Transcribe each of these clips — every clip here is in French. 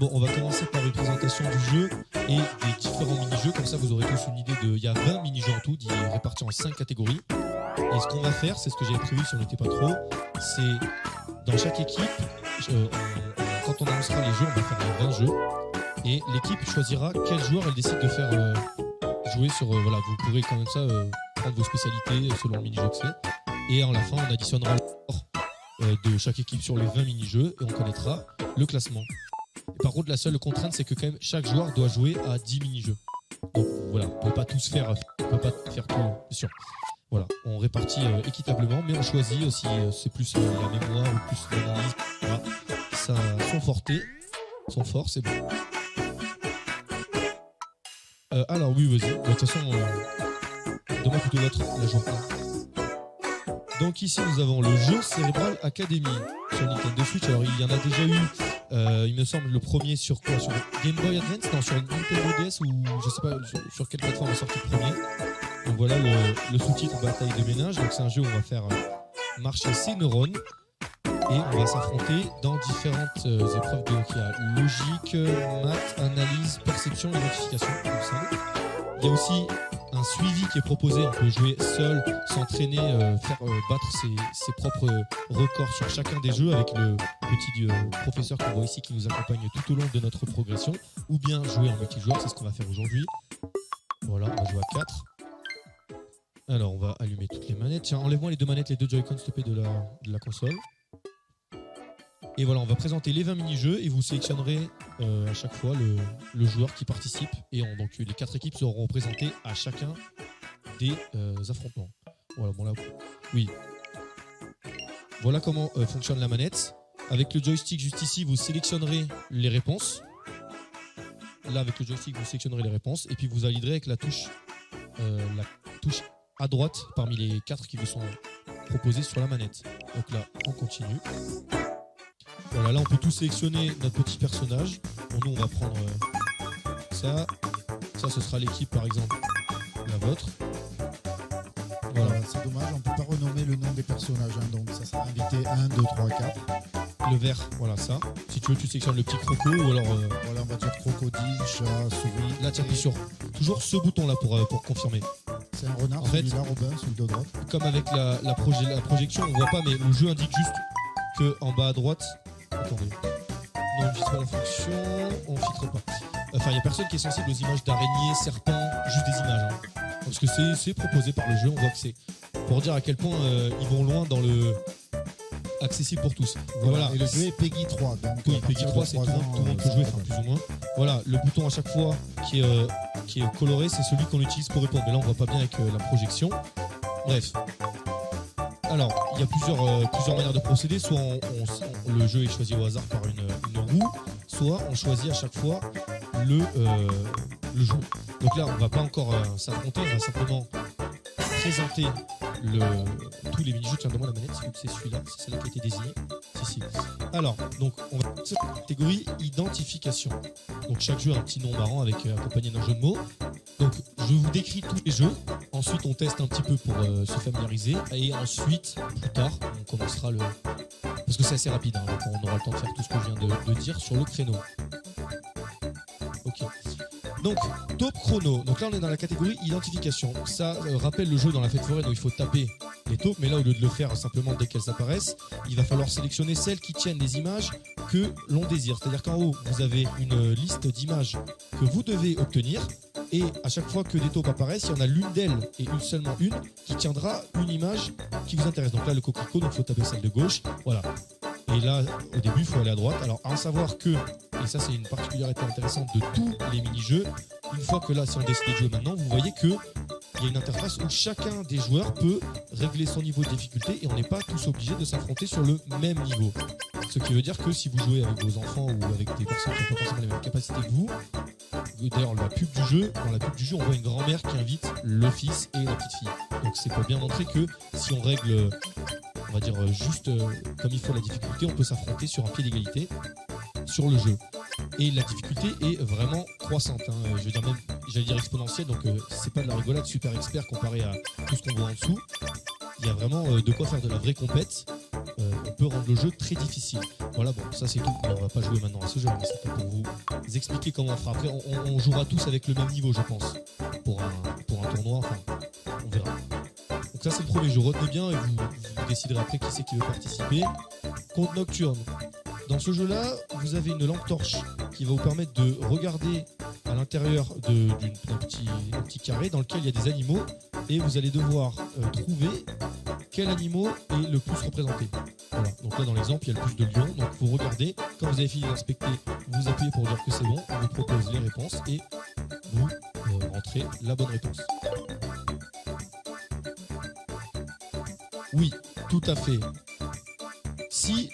Bon, on va commencer par une présentation du jeu et des différents mini-jeux. Comme ça, vous aurez tous une idée de... Il y a 20 mini-jeux en tout, répartis en 5 catégories. Et ce qu'on va faire, c'est ce que j'avais prévu si on n'était pas trop, c'est dans chaque équipe, quand on annoncera les jeux, on va faire les 20 jeux. Et l'équipe choisira quel joueur elle décide de faire jouer sur... voilà, vous pourrez quand même ça prendre vos spécialités selon le mini-jeu que c'est. Et en la fin, on additionnera le score de chaque équipe sur les 20 mini-jeux et on connaîtra le classement. Et par contre, la seule contrainte, c'est que quand même chaque joueur doit jouer à 10 mini-jeux. Donc voilà, on ne peut pas tous faire, on peut pas faire tout, c'est sûr. Voilà, on répartit équitablement, mais on choisit aussi, c'est plus la mémoire ou plus l'analyse. Voilà. Ça, son fort, c'est bon. Alors oui, vas-y. De toute façon, donne-moi plutôt la journée. Donc ici, nous avons le jeu Cerebral Academy sur Nintendo Switch. Alors il y en a déjà eu, il me semble, le premier sur quoi? Sur Game Boy Advance? Non, sur Nintendo DS ou je sais pas sur quelle plateforme est sorti le premier. Donc voilà le sous-titre Bataille de ménage. Donc c'est un jeu où on va faire marcher ses neurones et on va s'affronter dans différentes épreuves. Donc il y a logique, maths, analyse, perception, identification. Il y a aussi un suivi qui est proposé. On peut jouer seul, s'entraîner, faire battre ses propres records sur chacun des jeux avec le petit professeur qu'on voit ici qui nous accompagne tout au long de notre progression, ou bien jouer en multijoueur, c'est ce qu'on va faire aujourd'hui. Voilà, on va jouer à 4. Alors on va allumer toutes les manettes. Tiens, enlève-moi les deux manettes, les deux Joy-Con s'il te plaît de la console. Et voilà, on va présenter les 20 mini-jeux et vous sélectionnerez à chaque fois le joueur qui participe. Et donc les 4 équipes seront représentées à chacun des affrontements. Voilà, bon là, oui. Voilà comment fonctionne la manette. Avec le joystick juste ici, vous sélectionnerez les réponses. Là, avec le joystick, vous sélectionnerez les réponses. Et puis vous validerez avec la touche à droite parmi les 4 qui vous sont proposés sur la manette. Donc là, on continue. Voilà, là on peut tout sélectionner notre petit personnage. Bon, nous on va prendre ça. Ça ce sera l'équipe par exemple, la vôtre. Voilà, c'est dommage, on ne peut pas renommer le nom des personnages. Hein, donc ça sera invité 1, 2, 3, 4. Le vert, voilà ça. Si tu veux, tu sélectionnes le petit croco ou alors... Voilà, on va dire crocodile, chat, souris. Là, tiens, sur toujours ce bouton-là pour confirmer. C'est un renard, en fait, celui-là, Robin, celui de droite. Comme avec la projection, on voit pas, mais le jeu indique juste qu'en bas à droite... Attendez. Non, on filtre pas la fonction, on filtre pas. Enfin, il n'y a personne qui est sensible aux images d'araignées, serpents, juste des images. Hein. Parce que c'est proposé par le jeu, on voit que c'est... Pour dire à quel point ils vont loin dans le... accessible pour tous. Voilà. Et le jeu est Peggy 3. Donc oui, Peggy 3, c'est tout le monde peut jouer, enfin, plus ou moins. Voilà, le bouton à chaque fois qui est coloré, c'est celui qu'on utilise pour répondre. Mais là, on voit pas bien avec la projection. Bref. Alors, il y a plusieurs manières de procéder. Soit le jeu est choisi au hasard par une roue, soit on choisit à chaque fois le jeu. Donc là, on va pas encore s'affronter, on va simplement présenter tous les mini-jeux. Tiens, donne-moi la manette, c'est celui-là, c'est celle-là qui a été désignée. Si. Alors, donc, on va passer à la catégorie identification. Donc, chaque jeu a un petit nom marrant accompagné d'un jeu de mots. Donc, je vous décris tous les jeux. Ensuite, on teste un petit peu pour se familiariser. Et ensuite, plus tard, on commencera parce que c'est assez rapide, hein, donc on aura le temps de faire tout ce que je viens de dire sur le créneau. Ok. Donc, top chrono. Donc là, on est dans la catégorie identification. Ça rappelle le jeu dans la fête foraine où il faut taper les taupes, mais là, au lieu de le faire simplement dès qu'elles apparaissent, il va falloir sélectionner celles qui tiennent les images que l'on désire. C'est-à-dire qu'en haut, vous avez une liste d'images que vous devez obtenir, et à chaque fois que des taupes apparaissent, il y en a l'une d'elles, et seulement une, qui tiendra une image qui vous intéresse. Donc là, le coquelicot, donc il faut taper celle de gauche. Voilà. Et là, au début, il faut aller à droite. Alors, à en savoir que, et ça c'est une particularité intéressante de tous les mini-jeux, une fois que là, si on décide de jouer maintenant, vous voyez qu'il y a une interface où chacun des joueurs peut régler son niveau de difficulté et on n'est pas tous obligés de s'affronter sur le même niveau. Ce qui veut dire que si vous jouez avec vos enfants ou avec des personnes qui n'ont pas forcément les mêmes capacités que vous, d'ailleurs dans la pub du jeu, on voit une grand-mère qui invite le fils et la petite fille. Donc c'est pour bien montrer que si on règle... on va dire juste comme il faut la difficulté, on peut s'affronter sur un pied d'égalité sur le jeu. Et la difficulté est vraiment croissante, hein. Je veux dire même, j'allais dire exponentielle, donc c'est pas de la rigolade super expert comparé à tout ce qu'on voit en dessous. Il y a vraiment de quoi faire de la vraie compète. on peut rendre le jeu très difficile. Voilà, bon, ça c'est tout. On va pas jouer maintenant à ce jeu, mais c'était pour vous expliquer comment on fera. Après, on jouera tous avec le même niveau, je pense, pour un tournoi. Enfin, on verra. Donc ça c'est le premier jeu. Retenez bien et vous déciderez après qui c'est qui veut participer. Conte nocturne. Dans ce jeu-là, vous avez une lampe torche qui va vous permettre de regarder à l'intérieur d'un petit carré dans lequel il y a des animaux et vous allez devoir trouver quel animal est le plus représenté. Voilà. Donc là dans l'exemple il y a le plus de lions, donc vous regardez, quand vous avez fini d'inspecter, vous appuyez pour dire que c'est bon, on vous propose les réponses et vous rentrez la bonne réponse. Oui, tout à fait.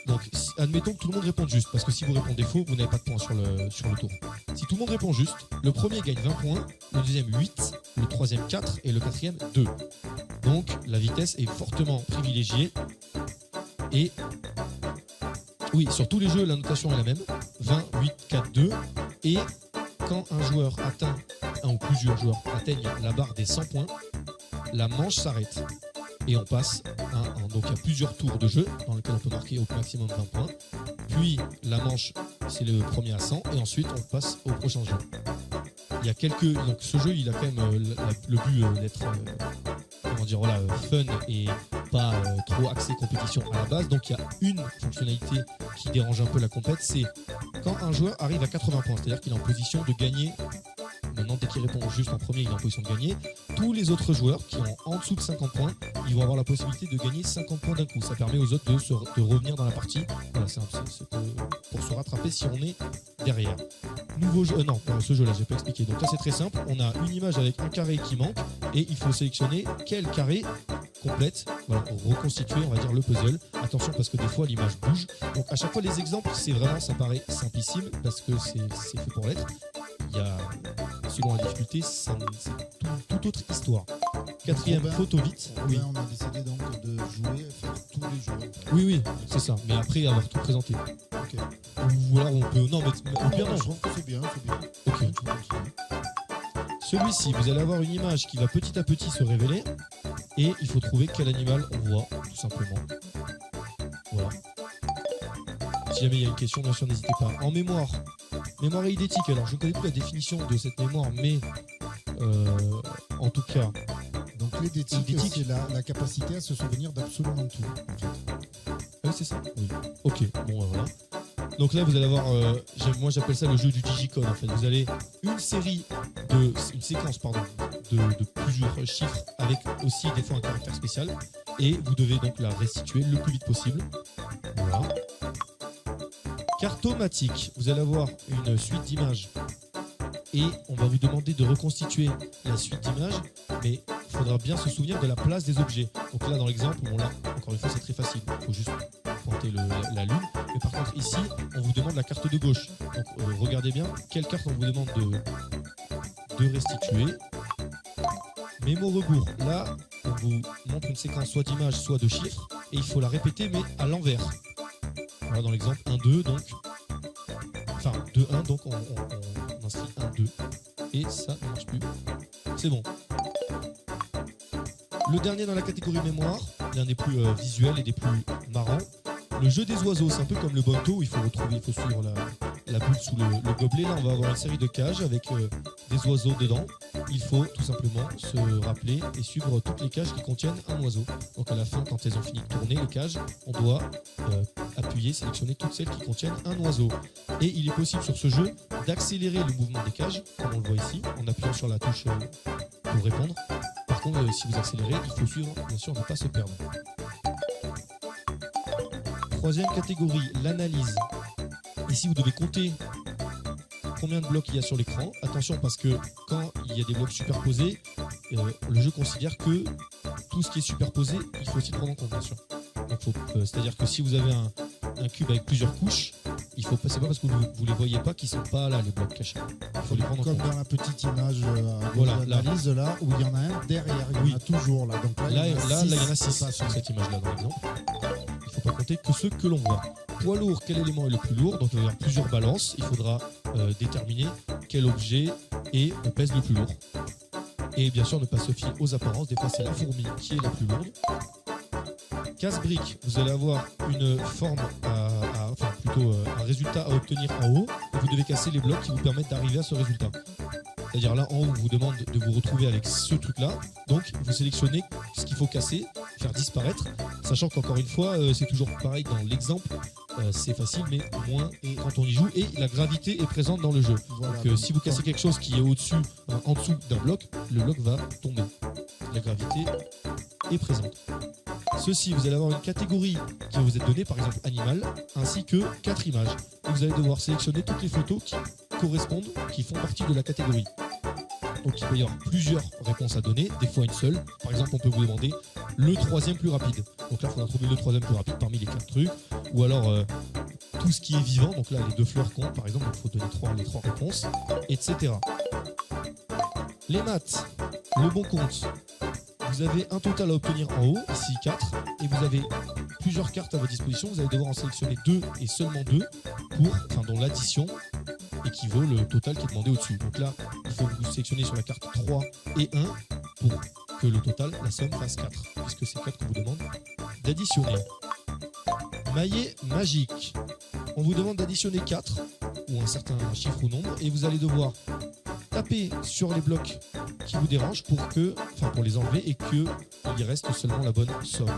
Donc, admettons que tout le monde réponde juste, parce que si vous répondez faux, vous n'avez pas de points sur le tour. Si tout le monde répond juste, le premier gagne 20 points, le deuxième 8, le troisième 4 et le quatrième 2. Donc la vitesse est fortement privilégiée. Et oui, sur tous les jeux, la notation est la même, 20, 8, 4, 2. Et quand un ou plusieurs joueurs atteignent la barre des 100 points, la manche s'arrête. Et on passe à 1. Donc il y a plusieurs tours de jeu dans lesquels on peut marquer au maximum 20 points. Puis la manche, c'est le premier à 100. Et ensuite, on passe au prochain jeu. Il y a donc ce jeu, il a quand même le but d'être fun et pas trop axé compétition à la base. Donc il y a une fonctionnalité qui dérange un peu la compète, c'est quand un joueur arrive à 80 points, c'est-à-dire qu'il est en position de gagner. Maintenant, dès qu'il répond juste en premier, il est en position de gagner. Tous les autres joueurs qui ont en dessous de 50 points, ils vont avoir la possibilité de gagner 50 points d'un coup. Ça permet aux autres de revenir dans la partie. Voilà, c'est pour se rattraper si on est derrière. Nouveau jeu, ce jeu-là, j'ai pas expliqué. Donc là, c'est très simple. On a une image avec un carré qui manque et il faut sélectionner quel carré complète, reconstituer, on va dire, le puzzle. Attention parce que des fois, l'image bouge. Donc à chaque fois, les exemples, ça paraît simplissime parce que c'est fait pour l'être. Il y a, selon la difficulté, c'est toute autre histoire. Quatrième, photo vite. Oui. On a décidé donc de jouer, faire tous les jeux. Oui, c'est ça. Mais après avoir tout présenté. Ok. Ou alors on peut. Non, mais bien non. Je trouve que c'est bien. Ok. Celui-ci, vous allez avoir une image qui va petit à petit se révéler. Et il faut trouver quel animal on voit, tout simplement. Voilà. Si jamais il y a une question, bien sûr, n'hésitez pas. En mémoire eidétique, alors je ne connais plus la définition de cette mémoire, mais en tout cas... Donc l'édétique, c'est la capacité à se souvenir d'absolument tout, en fait. Ah oui, c'est ça. Oui. Ok, bon, voilà. Donc là, vous allez avoir, moi j'appelle ça le jeu du digicode, en fait. Vous avez une séquence de plusieurs chiffres, avec aussi des fois un caractère spécial, et vous devez donc la restituer le plus vite possible. Voilà. Cartomatique, vous allez avoir une suite d'images et on va vous demander de reconstituer la suite d'images, mais il faudra bien se souvenir de la place des objets. Donc là, dans l'exemple, encore une fois, c'est très facile. Il faut juste pointer la lune. Mais par contre, ici, on vous demande la carte de gauche. Donc regardez bien quelle carte on vous demande de restituer. Mémo rebours. Là, on vous montre une séquence soit d'images, soit de chiffres, et il faut la répéter, mais à l'envers. Voilà, dans l'exemple 1-2, donc. Enfin, 2-1, donc on inscrit 1-2. Et ça ne marche plus. C'est bon. Le dernier dans la catégorie mémoire, l'un des plus visuels et des plus marrants. Le jeu des oiseaux, c'est un peu comme le Bonto où il faut suivre la bulle sous le gobelet. Là, on va avoir une série de cages avec des oiseaux dedans. Il faut tout simplement se rappeler et suivre toutes les cages qui contiennent un oiseau. Donc à la fin, quand elles ont fini de tourner, les cages, on doit appuyer, sélectionner toutes celles qui contiennent un oiseau. Et il est possible sur ce jeu d'accélérer le mouvement des cages, comme on le voit ici, en appuyant sur la touche pour répondre. Par contre, si vous accélérez, il faut suivre, bien sûr, ne pas se perdre. Troisième catégorie, l'analyse. Ici, vous devez compter combien de blocs il y a sur l'écran. Attention, parce que quand il y a des blocs superposés, le jeu considère que tout ce qui est superposé, il faut aussi le prendre en compte, bien sûr. C'est-à-dire que si vous avez un cube avec plusieurs couches, c'est pas parce que vous les voyez pas qu'ils sont pas là, les blocs cachés. Il faut les prendre en compte. Comme dans la petite image d'analyse, là où il y en a un derrière, il y en a toujours là. Donc là, il y en a 6 sur cette image-là, dans l'exemple. Il ne faut pas compter que ceux que l'on voit. Poids lourd, quel élément est le plus lourd? Donc il va y avoir plusieurs balances. Il faudra déterminer quel objet pèse le plus lourd. Et bien sûr, ne pas se fier aux apparences. Des fois, c'est la fourmi qui est la plus lourde. Casse-briques, vous allez avoir une forme, enfin plutôt un résultat à obtenir en haut, et vous devez casser les blocs qui vous permettent d'arriver à ce résultat. C'est-à-dire là, en haut, on vous demande de vous retrouver avec ce truc-là. Donc, vous sélectionnez ce qu'il faut casser, faire disparaître, sachant qu'encore une fois, c'est toujours pareil dans l'exemple, c'est facile, mais moins quand on y joue. Et la gravité est présente dans le jeu. Voilà, donc, si vous cassez quelque chose qui est au-dessus, en dessous d'un bloc, le bloc va tomber. La gravité est présente. Ceci, vous allez avoir une catégorie qui vous est donnée, par exemple animal, ainsi que 4 images. Et vous allez devoir sélectionner toutes les photos qui correspondent, qui font partie de la catégorie. Donc il peut y avoir plusieurs réponses à donner, des fois une seule. Par exemple, on peut vous demander le 3e plus rapide. Donc là, il faudra trouver le 3e plus rapide parmi les 4 trucs. Ou alors tout ce qui est vivant. Donc là, les 2 fleurs comptent, par exemple. Il faut donner les 3 réponses, etc. Les maths, le bon compte. Vous avez un total à obtenir en haut, ici 4, et vous avez plusieurs cartes à votre disposition. Vous allez devoir en sélectionner 2 et seulement 2, dont l'addition équivaut le total qui est demandé au-dessus. Donc là, il faut vous sélectionner sur la carte 3 et 1 pour que le total, la somme, fasse 4, puisque c'est 4 qu'on vous demande d'additionner. Maillet magique. On vous demande d'additionner 4, ou un certain chiffre ou nombre, et vous allez devoir taper sur les blocs qui vous dérangent pour les enlever et qu'il reste seulement la bonne somme.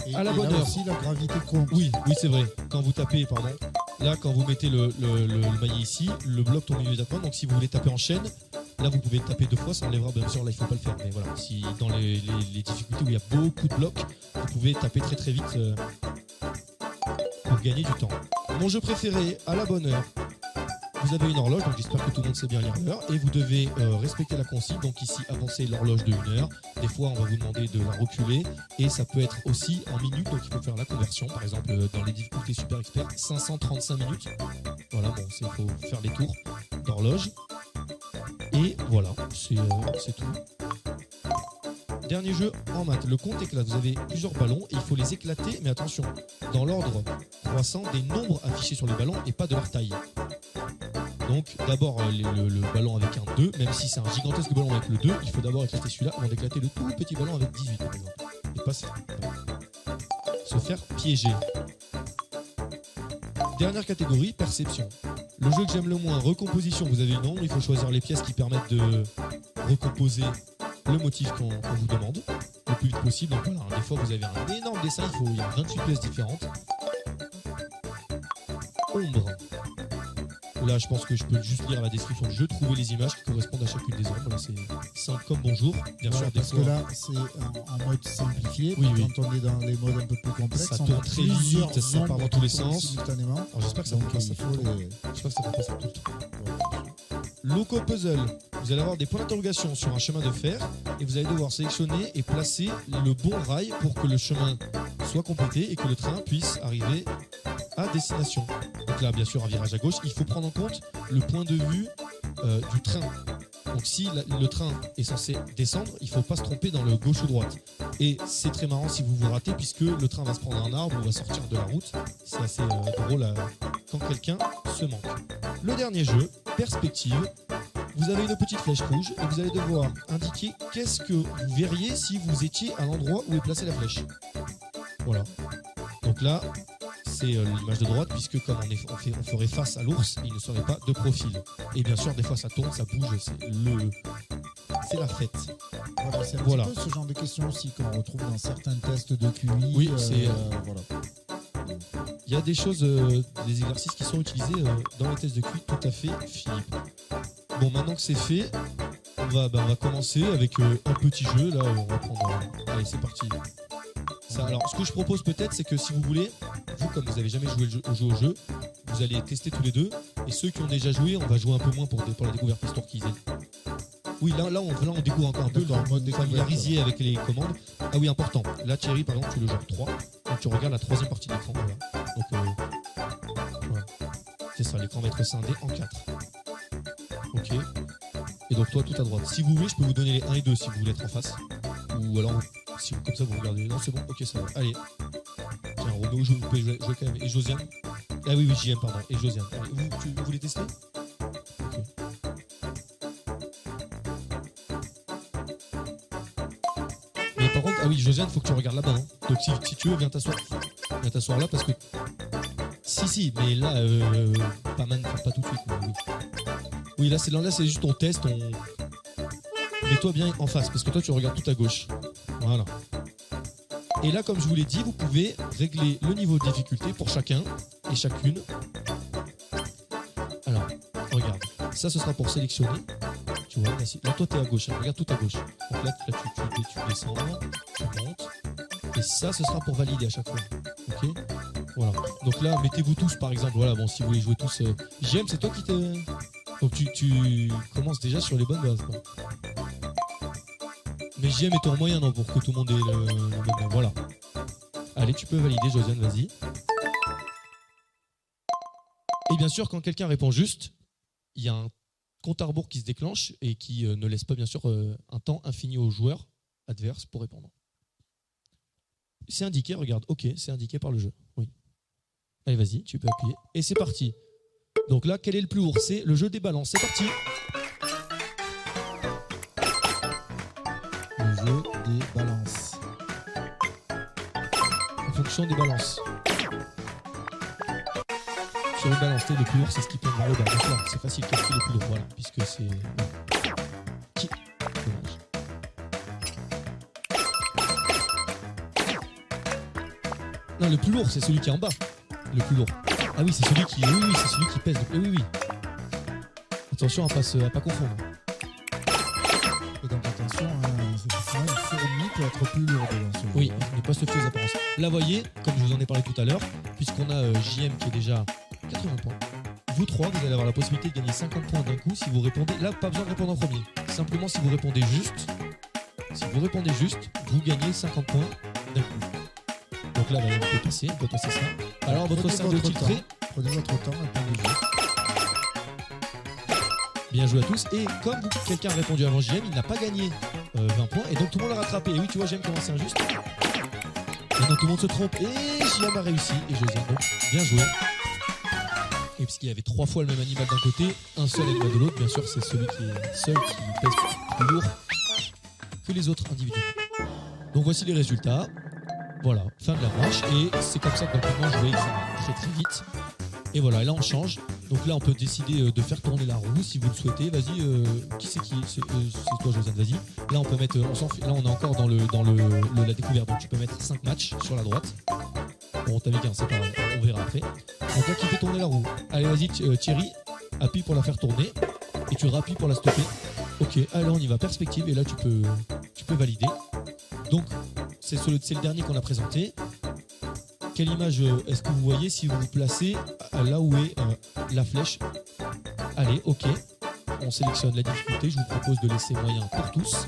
Et à la bonne heure aussi, la gravité compte. Oui, c'est vrai. Quand vous tapez, là, quand vous mettez le maillet ici, le bloc tombe immédiatement. Donc, si vous voulez taper en chaîne, là, vous pouvez taper 2 fois, ça enlèvera. Bien sûr, là, il ne faut pas le faire. Mais voilà, si dans les difficultés où il y a beaucoup de blocs, vous pouvez taper très très vite pour gagner du temps. Mon jeu préféré, à la bonne heure. Vous avez une horloge, donc j'espère que tout le monde sait bien lire l'heure, et vous devez respecter la consigne. Donc ici, avancer l'horloge de 1 heure. Des fois, on va vous demander de la reculer, et ça peut être aussi en minutes, donc il faut faire la conversion. Par exemple, dans les difficultés super experts, 535 minutes. Voilà, bon, il faut faire les tours d'horloge. Et voilà, c'est tout. Dernier jeu en maths, le compte éclate. Vous avez plusieurs ballons et il faut les éclater, mais attention, dans l'ordre croissant des nombres affichés sur les ballons et pas de leur taille. Donc d'abord le ballon avec un 2, même si c'est un gigantesque ballon avec le 2, il faut d'abord éclater celui-là avant d'éclater le tout petit ballon avec 18 par exemple. Et pas se faire piéger. Dernière catégorie, perception. Le jeu que j'aime le moins, recomposition. Vous avez une ombre, il faut choisir les pièces qui permettent de recomposer le motif qu'on vous demande le plus vite possible. Donc voilà, des fois vous avez un énorme dessin, il y a 28 pièces différentes. Ombre. Là, je pense que je peux juste lire la description du jeu, trouver les images qui correspondent à chacune des ombres. Là, c'est simple comme bonjour. Bien sûr, parce que là, c'est en mode simplifié. Oui. Quand on est dans les modes un peu plus complexes, ça tourne très vite, ça part dans tous les sens. Alors, j'espère que ça ne fait pas ça tout le temps. J'espère que ça ne fait pas ça tout le temps. Loco Puzzle. Vous allez avoir des points d'interrogation sur un chemin de fer et vous allez devoir sélectionner et placer le bon rail pour que le chemin soit complété et que le train puisse arriver à destination. Donc là, bien sûr, un virage à gauche. Il faut prendre en compte le point de vue du train. Donc si le train est censé descendre, il ne faut pas se tromper dans le gauche ou droite. Et c'est très marrant si vous vous ratez puisque le train va se prendre un arbre ou va sortir de la route. C'est assez drôle quand quelqu'un se manque. Le dernier jeu, perspective. Vous avez une petite flèche rouge et vous allez devoir indiquer qu'est-ce que vous verriez si vous étiez à l'endroit où est placée la flèche. Voilà. Donc là, c'est l'image de droite puisque comme on ferait face à l'ours, il ne serait pas de profil. Et bien sûr, des fois ça tourne, ça bouge, c'est la fête. Voilà, c'est un petit peu ce genre de questions aussi qu'on retrouve dans certains tests de QI. Oui, voilà. Il y a des choses, des exercices qui sont utilisés dans les tests de QI, tout à fait, Philippe. Bon, maintenant que c'est fait, on va commencer avec un petit jeu. Là, on va prendre. Allez, c'est parti. Alors, ce que je propose peut-être, c'est que si vous voulez, vous, comme vous n'avez jamais joué au jeu, vous allez tester tous les deux. Et ceux qui ont déjà joué, on va jouer un peu moins pour la découverte, histoire qu'ils aient. Oui, là, on découvre encore un peu dans le mode familiarisier avec les commandes. Ah oui, important. Là, Thierry, par exemple, tu le genre 3. Donc, tu regardes la 3e partie de l'écran. Voilà. Donc, voilà. C'est ça, l'écran va être scindé en 4. Ok. Et donc toi tout à droite. Si vous voulez, je peux vous donner les 1 et 2 si vous voulez être en face. Ou alors, si comme ça vous regardez. Non, c'est bon, ok, ça va. Allez. Tiens, Roméo, vous pouvez jouer quand même. Et Josiane. Ah oui, JM, pardon. Et Josiane. Allez, vous voulez tester? Ok. Mais par contre, ah oui, Josiane, faut que tu regardes là-bas. Hein. Donc si tu veux, viens t'asseoir. Viens t'asseoir là parce que. Si, mais là, pas tout de suite. Oui, là, c'est juste ton test. Mets-toi bien en face parce que toi, tu regardes tout à gauche. Voilà. Et là, comme je vous l'ai dit, vous pouvez régler le niveau de difficulté pour chacun et chacune. Alors, regarde. Ça, ce sera pour sélectionner. Tu vois, là toi, tu es à gauche. Hein. Regarde tout à gauche. Donc là, tu descends, tu montes. Et ça, ce sera pour valider à chaque fois. Ok. Voilà. Donc là, mettez-vous tous, par exemple. Voilà, bon, si vous voulez jouer tous. JM, c'est toi qui te. Donc tu commences déjà sur les bonnes bases. Quoi. Mais JM est en moyen, non, pour que tout le monde ait le même. Voilà. Allez, tu peux valider, Josiane, vas-y. Et bien sûr, quand quelqu'un répond juste, il y a un compte à rebours qui se déclenche et qui ne laisse pas, bien sûr, un temps infini aux joueurs adverses pour répondre. C'est indiqué, regarde. Ok, c'est indiqué par le jeu. Oui. Allez, vas-y, tu peux appuyer. Et c'est parti. Donc là, quel est le plus lourd? C'est le jeu des balances. C'est parti. Le jeu des balances. En fonction des balances. Sur une balance, le plus lourd, c'est ce qui tombe vers le bas. Donc là, c'est facile, qu'est-ce qui est le plus lourd? Voilà, puisque c'est... Qui? Dommage. Non, le plus lourd, c'est celui qui est en bas. Le plus lourd. Ah oui, c'est celui qui... Oui, c'est celui qui pèse. Oui. Attention à pas confondre. Et donc attention, une fourmi peut être plus lourde dans ce jeu. Oui, ne pas se fier aux apparences. Là, voyez, comme je vous en ai parlé tout à l'heure, puisqu'on a JM qui est déjà 80 points. Vous trois, vous allez avoir la possibilité de gagner 50 points d'un coup si vous répondez. Là, pas besoin de répondre en premier. Simplement, si vous répondez juste, vous gagnez 50 points d'un coup. Donc là, on peut passer ça. Alors, votre salle de titre. Prenez votre temps, répondez juste. Bien joué à tous. Et comme quelqu'un a répondu avant JM, il n'a pas gagné 20 points. Et donc tout le monde l'a rattrapé. Et oui, tu vois, JM commence injuste. Et donc tout le monde se trompe. Et JM a réussi. Et Josiane, donc, bien joué. Et puisqu'il y avait 3 fois le même animal d'un côté, un seul animal de l'autre, bien sûr, c'est celui qui est seul qui pèse plus lourd que les autres individus. Donc voici les résultats. Voilà, fin de la manche. Et c'est comme ça que dans le moment, jouer très très vite. Et voilà, et là on change. Donc là on peut décider de faire tourner la roue si vous le souhaitez. Vas-y, qui c'est qui? C'est toi, Josiane, vas-y. Là on peut mettre, là on est encore dans la découverte. Donc tu peux mettre 5 matchs sur la droite. Bon, t'avais qu'un, c'est pas grave, on verra après. Donc là qui fait tourner la roue. Allez, vas-y Thierry, appuie pour la faire tourner. Et tu rappuies pour la stopper. Ok, allez on y va, perspective. Et là tu peux valider. Donc c'est le dernier qu'on a présenté. Quelle image est-ce que vous voyez si vous vous placez là où est la flèche? Allez, ok. On sélectionne la difficulté. Je vous propose de laisser moyen pour tous.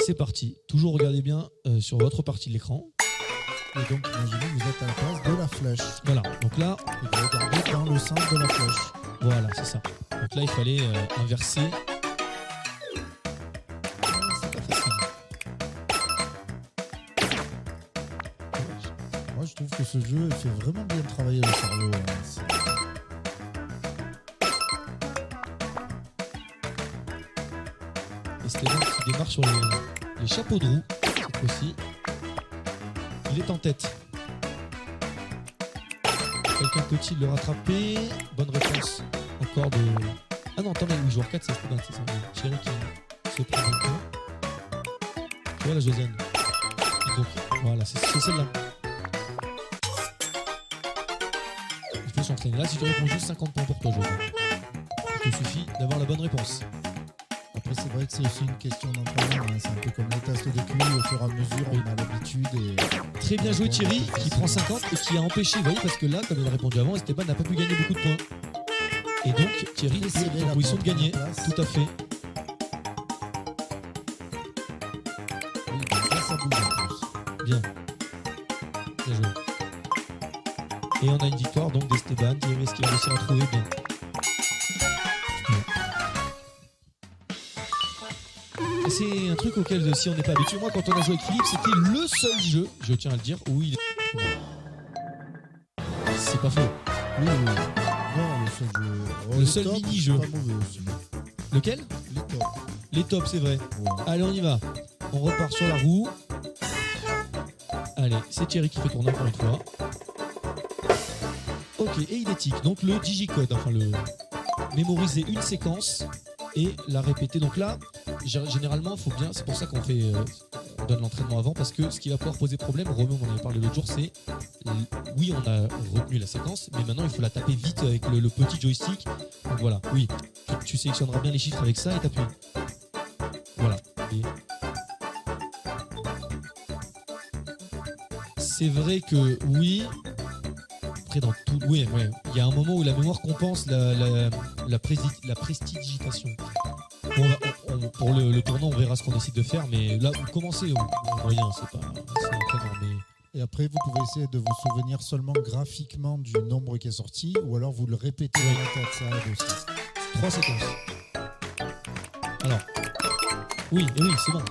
C'est parti. Toujours regardez bien sur votre partie de l'écran. Et donc imaginez que vous êtes à la place de la flèche. Voilà. Donc là, et vous regardez dans le sens de la flèche. Voilà, c'est ça. Donc là, il fallait inverser. Moi, je trouve que ce jeu fait vraiment bien travailler le cerveau. Et Stéphane qui démarre sur les chapeaux de roue, cette fois-ci. Il est en tête. Quelqu'un peut-il le rattraper? Bonne réponse. Encore de... Ah non, attendez, oui, joueur 4, c'est Stéphane, c'est ça. Thierry qui se prend un peu. Tu vois la Josiane. Donc, voilà, c'est celle-là. Il faut s'entraîner. Là, si tu réponds juste 50 points pour toi, Josiane. Il te suffit d'avoir la bonne réponse. Après, c'est vrai que c'est aussi une question d'entraînement. Hein. C'est un peu comme les tests de QI. Au fur et à mesure, on a l'habitude. Et... Très bien joué, Thierry, qui prend 50 et qui a empêché. Vous voyez, parce que là, comme il a répondu avant, Esteban n'a pas pu gagner beaucoup de points. Et donc, Thierry est en position de gagner. Tout à fait. Oui, donc là, ça bouge en plus. Bien. Bien joué. Et on a une victoire donc d'Esteban. Thierry, est-ce qu'il a réussi à retrouver bien? C'est un truc auquel, si on n'est pas habitué, moi quand on a joué avec Philippe, c'était le seul jeu, je tiens à le dire, où il est... C'est pas faux. Oui. Non, le seul jeu... Le seul mini-jeu. Pas mauvais aussi. Lequel? Les top. Les tops, c'est vrai. Ouais. Allez, on y va. On repart sur la roue. Allez, c'est Thierry qui fait tourner encore une fois. Ok, et il est tic. Donc le digicode, enfin le mémoriser une séquence et la répéter. Donc là, généralement, faut bien. C'est pour ça qu'on fait, on donne l'entraînement avant, parce que ce qui va pouvoir poser problème, Romain, on en avait parlé l'autre jour, c'est oui, on a retenu la séquence, mais maintenant il faut la taper vite avec le petit joystick. Donc voilà, oui, tu sélectionneras bien les chiffres avec ça et t'appuies. Voilà. Et c'est vrai que oui. Après dans tout, oui, ouais. Il y a un moment où la mémoire compense la prestidigitation. Pour le tournant, on verra ce qu'on décide de faire, mais là, vous commencez au moyen, c'est pas énorme, mais... Et après, vous pouvez essayer de vous souvenir seulement graphiquement du nombre qui est sorti, ou alors vous le répétez dans la tête, ça aide aussi. 3 séquences. Alors, oui, c'est bon.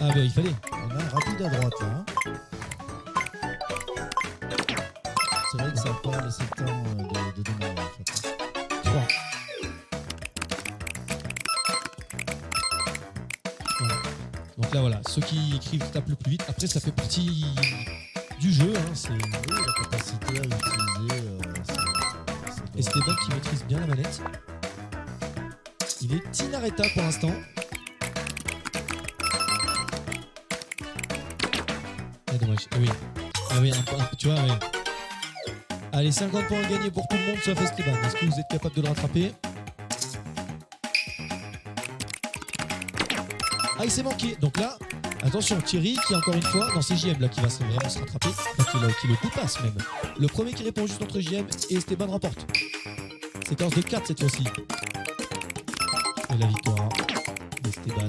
Ah ben il fallait. On a un rapide à droite là. Hein. C'est vrai que ça n'a pas laissé le temps de démarrer en fait. 3. Voilà. Donc là voilà, ceux qui écrivent tapent le plus vite. Après ça fait partie du jeu. Hein. C'est la capacité à utiliser. Esteban qui maîtrise bien la manette. Il est inarrêtable pour l'instant. Ah, dommage. Ah oui. Ah oui, tu vois, oui. Allez, 50 points à gagner pour tout le monde sauf Esteban. Est-ce que vous êtes capable de le rattraper? Ah, il s'est manqué. Donc là, attention, Thierry qui encore une fois dans ses JM là qui va vraiment se rattraper, enfin, qui le dépasse même. Le premier qui répond juste entre JM et Esteban remporte. Séquence de 4 cette fois-ci. Et la victoire d'Esteban.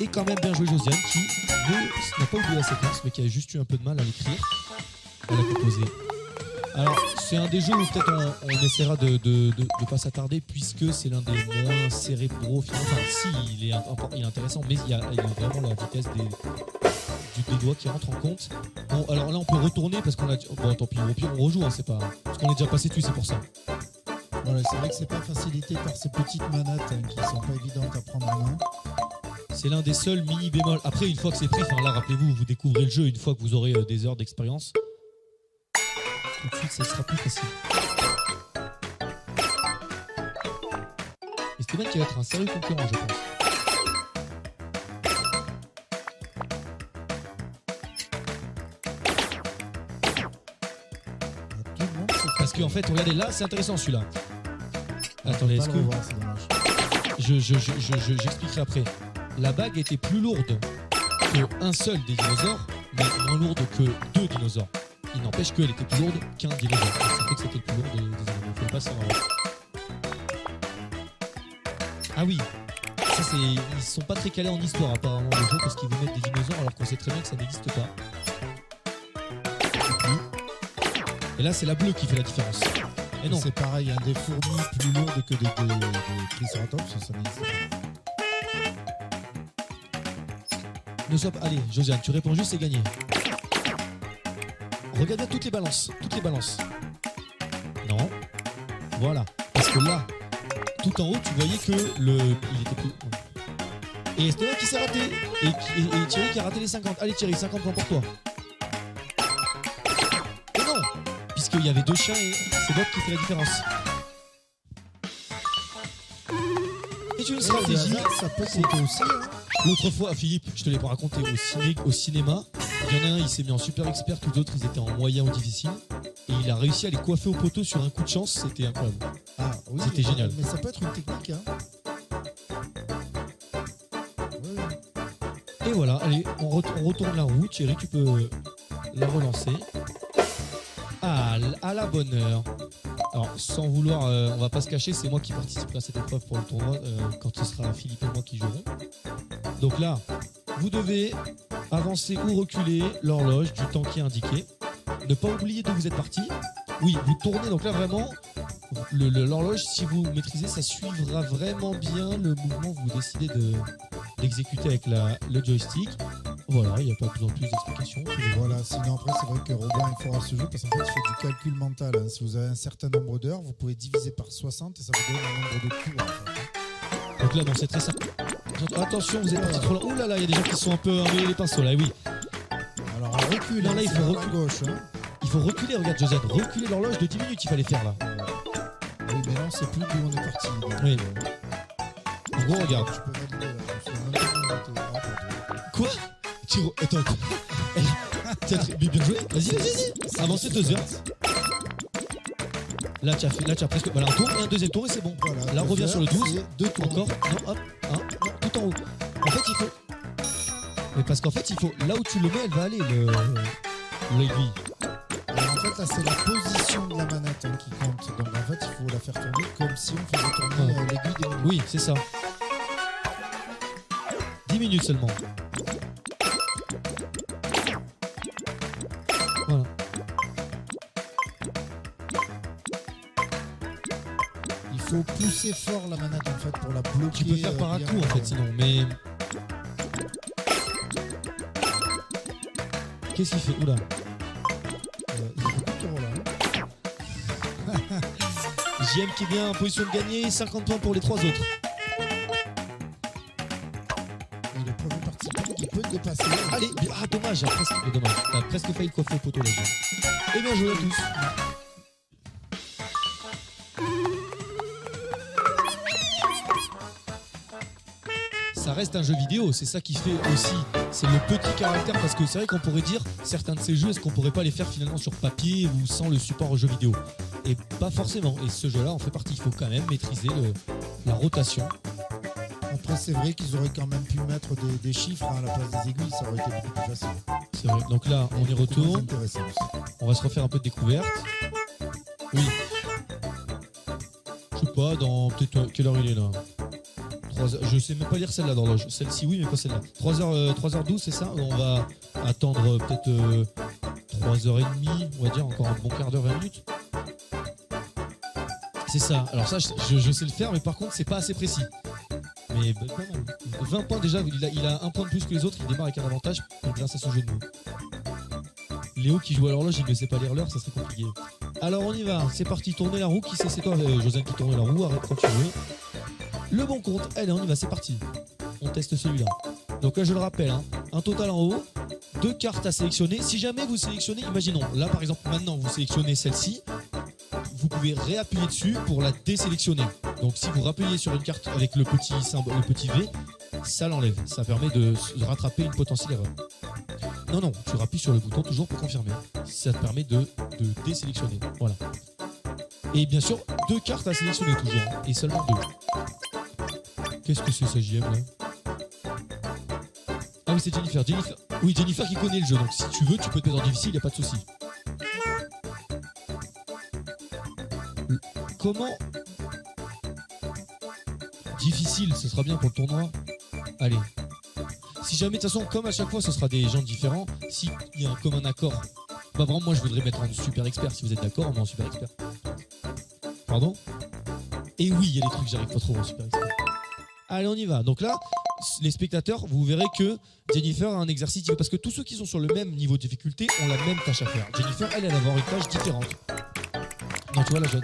Et quand même bien joué Josiane qui n'a pas oublié la séquence mais qui a juste eu un peu de mal à l'écrire. Elle a proposé. Alors c'est un des jeux où peut-être on essaiera de pas s'attarder puisque c'est l'un des moins cérébraux. Enfin si, il est intéressant mais il y a vraiment la vitesse des doigts qui rentre en compte. Bon, alors là on peut retourner parce qu'on a... Bon tant pis, au pire on rejoue, hein, c'est pas... Parce qu'on est déjà passé dessus, c'est pour ça. Voilà, c'est vrai que c'est pas facilité par ces petites manettes hein, qui sont pas évidentes à prendre en main. C'est l'un des seuls mini bémols. Après une fois que c'est pris, enfin là rappelez-vous, vous découvrez le jeu une fois que vous aurez des heures d'expérience. Tout de suite ça sera plus facile. Esteban qui va être un sérieux concurrent je pense. Parce qu'en fait, regardez, là, c'est intéressant celui-là. Attendez, est-ce que... J'expliquerai après. La bague était plus lourde qu'un seul des dinosaures, mais moins lourde que 2 dinosaures. Il n'empêche qu'elle était plus lourde qu'un dinosaure. Ça fait que c'était le plus lourd des animaux. Il faut pas savoir. Ah oui, ça c'est... Ils sont pas très calés en histoire apparemment le jeu parce qu'ils vous mettent des dinosaures alors qu'on sait très bien que ça n'existe pas. Et là, c'est la bleue qui fait la différence. Et non. C'est pareil, des fourmis plus lourdes que des triceratops, ça n'existe pas. Ne sois pas... Allez, Josiane, tu réponds juste, c'est gagné. Regarde bien toutes les balances. Non. Voilà. Parce que là, tout en haut, tu voyais que il était plus... Et Esteban qui s'est raté. Et Thierry qui a raté les 50. Allez Thierry, 50 points pour toi. Puisqu'il y avait 2 chiens et c'est Bob qui fait la différence. C'est une stratégie. Ça peut compter aussi. Hein. L'autre fois, Philippe, je te l'ai pas raconté, au cinéma, il y en a un, il s'est mis en super expert, tous les autres, ils étaient en moyen ou difficile. Et il a réussi à les coiffer au poteau sur un coup de chance, c'était incroyable. Ah oui, c'était génial. Mais ça peut être une technique. Hein. Et voilà, allez, on retourne la roue. Thierry, tu peux la relancer. Ah, à la bonne heure. Alors, sans vouloir, on va pas se cacher, c'est moi qui participerai à cette épreuve pour le tournoi quand ce sera Philippe et moi qui jouerons. Donc là, vous devez avancer ou reculer l'horloge du temps qui est indiqué. Ne pas oublier d'où vous êtes parti. Oui, vous tournez, donc là vraiment, l'horloge, si vous maîtrisez, ça suivra vraiment bien le mouvement que vous décidez d'exécuter avec le joystick. Voilà, il n'y a pas besoin de plus d'explications. Voilà, sinon après c'est vrai que Robin il fera ce jeu parce qu'en fait il fait du calcul mental. Hein. Si vous avez un certain nombre d'heures, vous pouvez diviser par 60 et ça vous donne un nombre de tours. En fait. Donc là, non, c'est très simple. Attention, vous êtes parti trop loin. Ouh là là, il y a des gens qui sont un peu emmêlés les pinceaux là, oui. Alors on recule, non, là il faut reculer. À gauche. Hein. Il faut reculer, regarde Josette, reculer l'horloge de 10 minutes, il fallait faire là. Oui, mais là on sait plus d'où on est parti. Donc, oui. En gros, regarde. Tu peux valider là. Quoi? Attends. Bien joué. Vas-y. Avancez 2 heures. Là, tu as presque. Voilà, un tour et un deuxième tour et c'est bon. Voilà, là, on revient sur le 12. 2 tours encore. Non, hop. Non, tout en haut. En fait, il faut. Mais parce qu'en fait, il faut. Là où tu le mets, elle va aller, l'aiguille. Alors, en fait, là, c'est la position de la manette qui compte. Donc, en fait, il faut la faire tourner comme si on faisait tourner l'aiguille des minutes. Oui, c'est ça. 10 minutes seulement. Voilà. Il faut pousser fort la manette en fait pour la bloquer. Tu peux faire par un coup en fait sinon, mais... Qu'est-ce qu'il fait? Oula. Il y a beaucoup de tours là. JM qui est bien en position de gagner, 50 points pour les 3 autres. Et le premier participant qui peut dépasser. Allez, dommage, t'as presque failli coiffer le poteau là. Et bien joué à tous. Ça reste un jeu vidéo, c'est ça qui fait aussi, c'est le petit caractère, parce que c'est vrai qu'on pourrait dire, certains de ces jeux, est-ce qu'on pourrait pas les faire finalement sur papier ou sans le support jeu vidéo? Et pas forcément, et ce jeu-là en fait partie, il faut quand même maîtriser la rotation. Après c'est vrai qu'ils auraient quand même pu mettre des chiffres à la place des aiguilles, ça aurait été beaucoup plus facile. C'est vrai, donc là on y retourne, on va se refaire un peu de découverte. Oui. Je sais pas, dans peut-être quelle heure il est là? Je sais même pas lire celle-là d'horloge. Celle-ci oui, mais pas celle-là. 3h12, c'est ça? On va attendre peut-être 3h30, on va dire, encore un bon quart d'heure, 20 minutes. C'est ça. Alors ça, je sais le faire, mais par contre, c'est pas assez précis. Mais pas mal. 20 points déjà, il a un point de plus que les autres, il démarre avec un avantage grâce à son jeu de mots. Léo qui joue à l'horloge, il ne sait pas lire l'heure, ça serait compliqué. Alors on y va, c'est parti, tourner la roue. Qui c'est toi, Josène, qui tourne la roue? Arrête quand tu veux. Le bon compte, allez on y va, c'est parti. On teste celui-là. Donc là je le rappelle, hein, un total en haut, 2 cartes à sélectionner. Si jamais vous sélectionnez, imaginons, là par exemple maintenant vous sélectionnez celle-ci, vous pouvez réappuyer dessus pour la désélectionner. Donc si vous rappuyez sur une carte avec le petit symbole, le petit V, ça l'enlève. Ça permet de rattraper une potentielle erreur. Non, tu rappuies sur le bouton toujours pour confirmer. Ça te permet de désélectionner. Voilà. Et bien sûr, 2 cartes à sélectionner toujours, hein, et seulement 2. Qu'est-ce que c'est ça, JM là? Ah oui, c'est Jennifer. Oui, Jennifer qui connaît le jeu, donc si tu veux, tu peux te mettre en difficile, il n'y a pas de souci. Comment? Difficile, ce sera bien pour le tournoi. Allez. Si jamais, de toute façon, comme à chaque fois, ce sera des gens différents. S'il y a un commun accord, bah vraiment, moi je voudrais mettre en super expert. Si vous êtes d'accord, on met en super expert. Pardon? Et oui, il y a des trucs que j'arrive pas trop en super expert. Allez, on y va. Donc là, les spectateurs, vous verrez que Jennifer a un exercice, parce que tous ceux qui sont sur le même niveau de difficulté ont la même tâche à faire. Jennifer, elle va avoir une tâche différente. Non, tu vois, là, j'ai un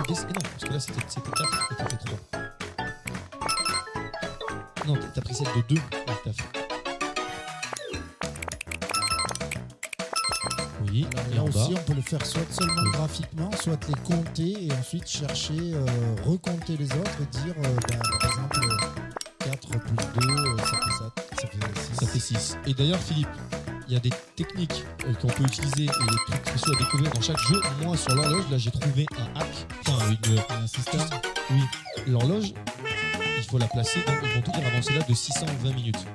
DC. Non, parce que là, c'était 4 et t'as fait 3. Non, t'as pris celle de 2. T'as fait. Oui, alors, et là aussi, on peut le faire soit seulement graphiquement, soit les compter et ensuite chercher, recompter les autres et dire, par exemple, 4 plus 2, ça fait 6. Ça fait 6. Et d'ailleurs, Philippe, il y a des techniques qu'on peut utiliser et des trucs spéciaux à découvrir dans chaque jeu. Moi, sur l'horloge, là, j'ai trouvé un hack, enfin, un système. Oui, l'horloge, il faut la placer, donc ils vont tout dire avancer là de 620 minutes.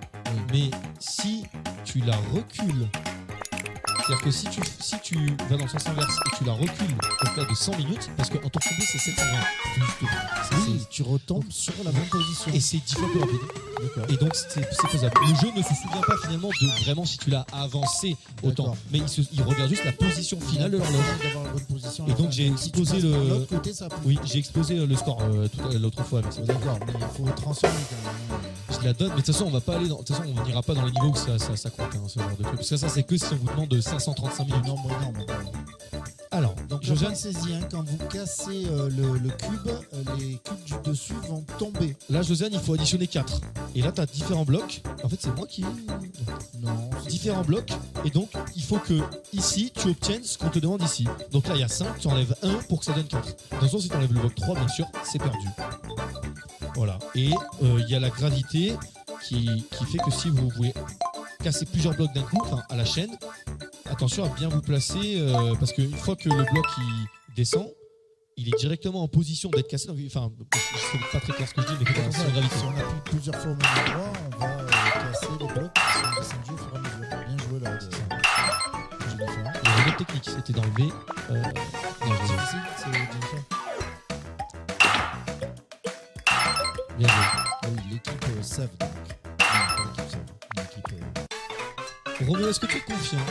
Oui. Mais si tu la recules, c'est-à-dire que si tu vas dans le sens inverse et tu la recules au cas de 100 minutes, parce qu'en tour complet c'est 720. Oui, tu retombes sur la même position. Et c'est 10 fois plus rapide. Et donc c'est faisable. Le jeu ne se souvient pas finalement de vraiment si tu l'as avancé autant. Mais il regarde juste la position finale de l'horloge. Et donc j'ai explosé j'ai explosé le score l'autre fois. D'accord, mais il faut transformer quand même. Je la donne. Mais de toute façon, on va pas aller dans. De toute façon, on n'ira pas dans les niveaux où ça compte, hein, ce genre de truc. Parce que ça, c'est que si on vous demande 535 minutes. Non. Alors, donc Josiane, pensez-y, hein, quand vous cassez le cube, les cubes du dessus vont tomber. Là, Josiane, il faut additionner 4. Et là, tu as différents blocs. En fait, c'est moi qui. Non. Différents blocs. Et donc, il faut que ici, tu obtiennes ce qu'on te demande ici. Donc là, il y a 5, tu enlèves 1 pour que ça donne 4. Attention, si tu enlèves le bloc 3, bien sûr, c'est perdu. Voilà. Et il y a la gravité qui fait que si vous voulez casser plusieurs blocs d'un coup, enfin à la chaîne, attention à bien vous placer parce qu'une fois que le bloc il descend, il est directement en position d'être cassé. Donc, enfin, c'est pas très clair ce que je dis, mais attention à la gravité. Si on appuie plusieurs fois au même endroit, on va casser les blocs qui sont descendus au fur et à mesure. Bien joué là. Il y avait une autre technique, c'était d'enlever. C'est Jennifer. Bien joué. Oui, l'équipe Save donc. Non, pas l'équipe Save. L'équipe. Roméo, est-ce que tu es confiant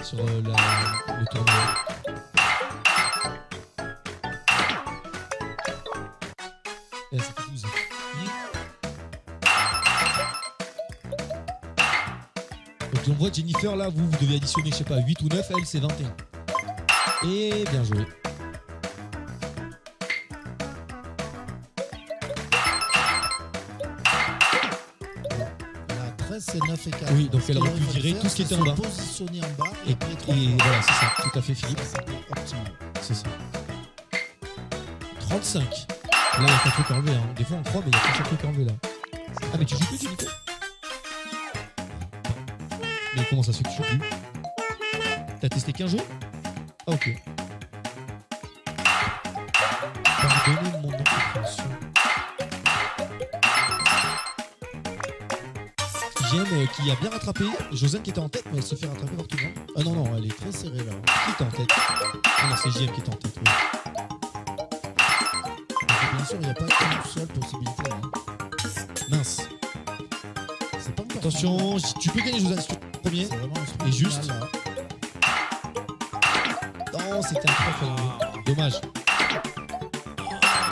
sur le tournoi? Eh, ça fait 12. Donc on voit Jennifer là, vous devez additionner, je sais pas, 8 ou 9, elle c'est 21. Et bien joué. C'est 9 et 4. Oui, donc elle aurait pu virer tout ce qui était en bas. Positionner en bas et voilà, c'est ça, tout à fait, Philippe. C'est ça. 35. Là, il y a qu'un truc à enlever. Hein. Des fois, on croit, mais il y a qu'un truc à enlever là. Ah, mais tu joues plus, tu Nico? Mais comment ça se fait que tu joues plus? T'as testé qu'un jour? Ah, ok. Pardonnez mon incompréhension. Qui a bien rattrapé. Josiane qui était en tête, mais elle se fait rattraper par tout le monde. Ah non, elle est très serrée là. Qui était en tête? Ah non, c'est JM qui était en tête. Oui. Donc, bien sûr, il n'y a pas qu'une seule possibilité. Hein. Mince. C'est pas attention, tu peux gagner Josiane si tu es premier. Et juste. Là. Non, c'était un truc. Dommage.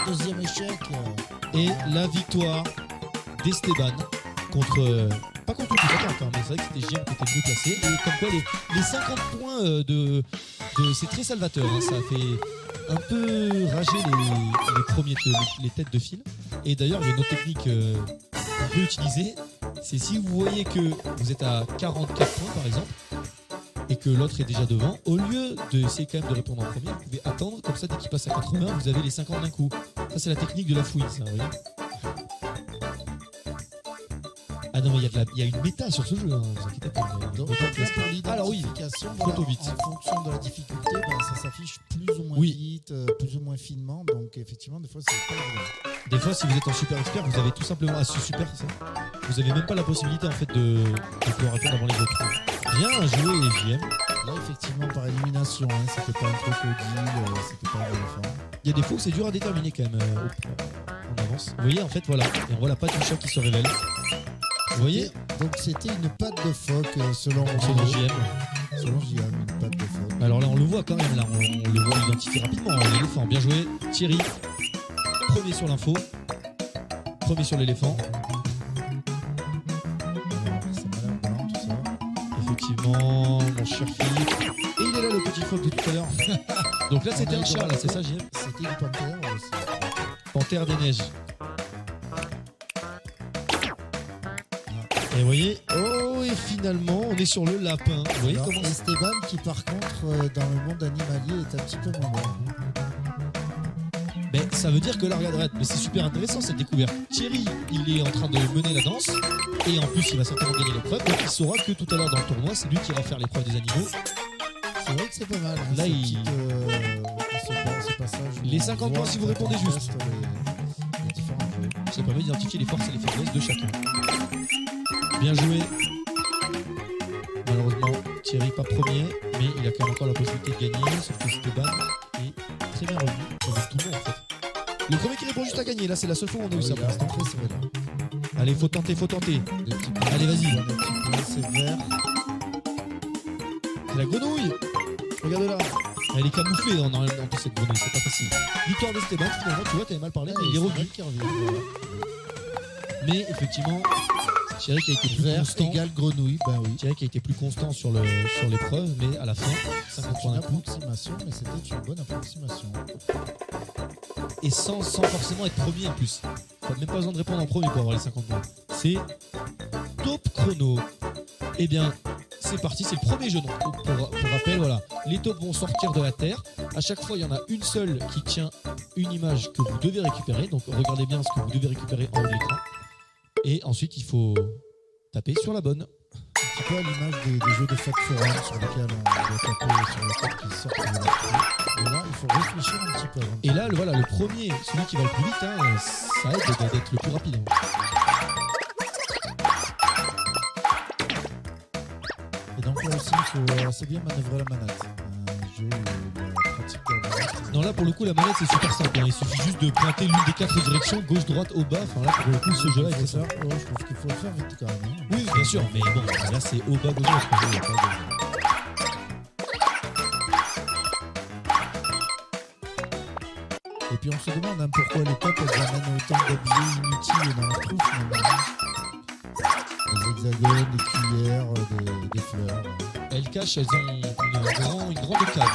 Deuxième échec. Et la victoire d'Esteban contre. Pas contre tout attaque, hein, mais c'est vrai que c'était JM qui était mieux placé. Et comme quoi, les 50 points c'est très salvateur. Hein, ça a fait un peu rager les têtes de file. Et d'ailleurs, il y a une autre technique qu'on peut utiliser. C'est si vous voyez que vous êtes à 44 points, par exemple, et que l'autre est déjà devant, au lieu d'essayer quand même de répondre en premier, vous pouvez attendre. Comme ça, dès qu'il passe à 80, vous avez les 50 d'un coup. Ça, c'est la technique de la fouine, ça, vous voyez. Ah non, mais il y a une méta sur ce jeu, hein, vous inquiétez pas. Alors oui, photo vite. En fonction de la difficulté, ça s'affiche plus ou moins vite, plus ou moins finement. Donc effectivement, des fois, c'est pas évident. Des fois, si vous êtes en super expert, vous avez tout simplement... Ah, super, c'est ça. Vous avez même pas la possibilité, en fait, de pouvoir répondre avant les autres. Bien joué, JM. Là, effectivement, par élimination, hein, c'était pas un crocodile, c'était pas un éléphant. Il y a des fois où c'est dur à déterminer, quand même, en avance. Vous voyez, en fait, voilà. Et on voit la patte du chat qui se révèle. Vous voyez? Donc c'était une patte de phoque selon JM. Selon JM, une patte de phoque. Alors là, on le voit quand même, là, on le voit identifier rapidement. L'éléphant, bien joué. Thierry, premier sur l'info. Premier sur l'éléphant. C'est malin, blanc, tout ça. Effectivement, mon cher Philippe. Et il est là, le petit phoque de tout à l'heure. Donc là, c'était un chat, là, c'est ça, JM? C'était une panthère aussi. Panthère des neiges. Et vous voyez, oh, et finalement, on est sur le lapin. Vous voyez comment Esteban, qui par contre, dans le monde animalier, est un petit peu moins bon. Mais ça veut dire que là, regarde, mais c'est super intéressant cette découverte. Thierry, il est en train de mener la danse, et en plus, il va certainement gagner l'épreuve. Donc, il saura que tout à l'heure dans le tournoi, c'est lui qui va faire l'épreuve des animaux. C'est vrai que c'est pas mal. Hein, là, ce passage les 50 points si vous répondez juste. Les différents jeux. Ça permet d'identifier les forces et les faiblesses de chacun. Bien joué. Malheureusement, Thierry pas premier, mais il a quand même encore la possibilité de gagner, sauf que Esteban est très bien revenu, comme tout le monde en fait. Le premier qui répond juste à gagner, là c'est la seule fois où on a eu ça pour l'instant. Allez, faut tenter. Allez, vas-y. C'est vert. C'est la grenouille. Regarde là. Elle est camouflée dans cette grenouille, c'est pas facile. Victoire d'Esteban, finalement, tu vois, t'avais mal parlé, mais il est revenu. Mais effectivement, Thierry qui a été plus constant. Égale grenouille, ben oui. Thierry qui a été plus constant sur l'épreuve, mais à la fin, 50 points d'un coup. Approximation, mais c'était une bonne approximation. Et sans forcément être premier en plus. T'as même pas besoin de répondre en premier pour avoir les 50 points. C'est top chrono. Eh bien, c'est parti, c'est le premier jeu. Donc, pour rappel, voilà, les taupes vont sortir de la terre. À chaque fois, il y en a une seule qui tient une image que vous devez récupérer. Donc, regardez bien ce que vous devez récupérer en haut de l'écran. Et ensuite, il faut taper sur la bonne. Un petit peu à l'image des jeux de fête foraine sur lesquels on doit taper sur les têtes qui sortent de la terre. Et là, il faut réfléchir un petit peu. Et là, voilà, le premier, celui qui va le plus vite, hein, ça aide d'être le plus rapide. Hein. Et donc là aussi, il faut assez bien manœuvrer la manette. Un jeu pratique de la manette. Non, là pour le coup, la manette c'est super simple. Hein. Il suffit juste de pointer l'une des 4 directions, gauche, droite, haut, bas. Enfin là, pour le coup, ce jeu-là est très simple. Ouais, je trouve qu'il faut le faire vite quand même. Hein. Oui, bien sûr, mais bon, là c'est haut, bas, gauche, droite. Et puis on se demande pourquoi les tapes elles amènent autant d'objets inutiles dans la trousse. Des hexagones, des cuillères, des fleurs. Elles cachent, elles ont une grande cave,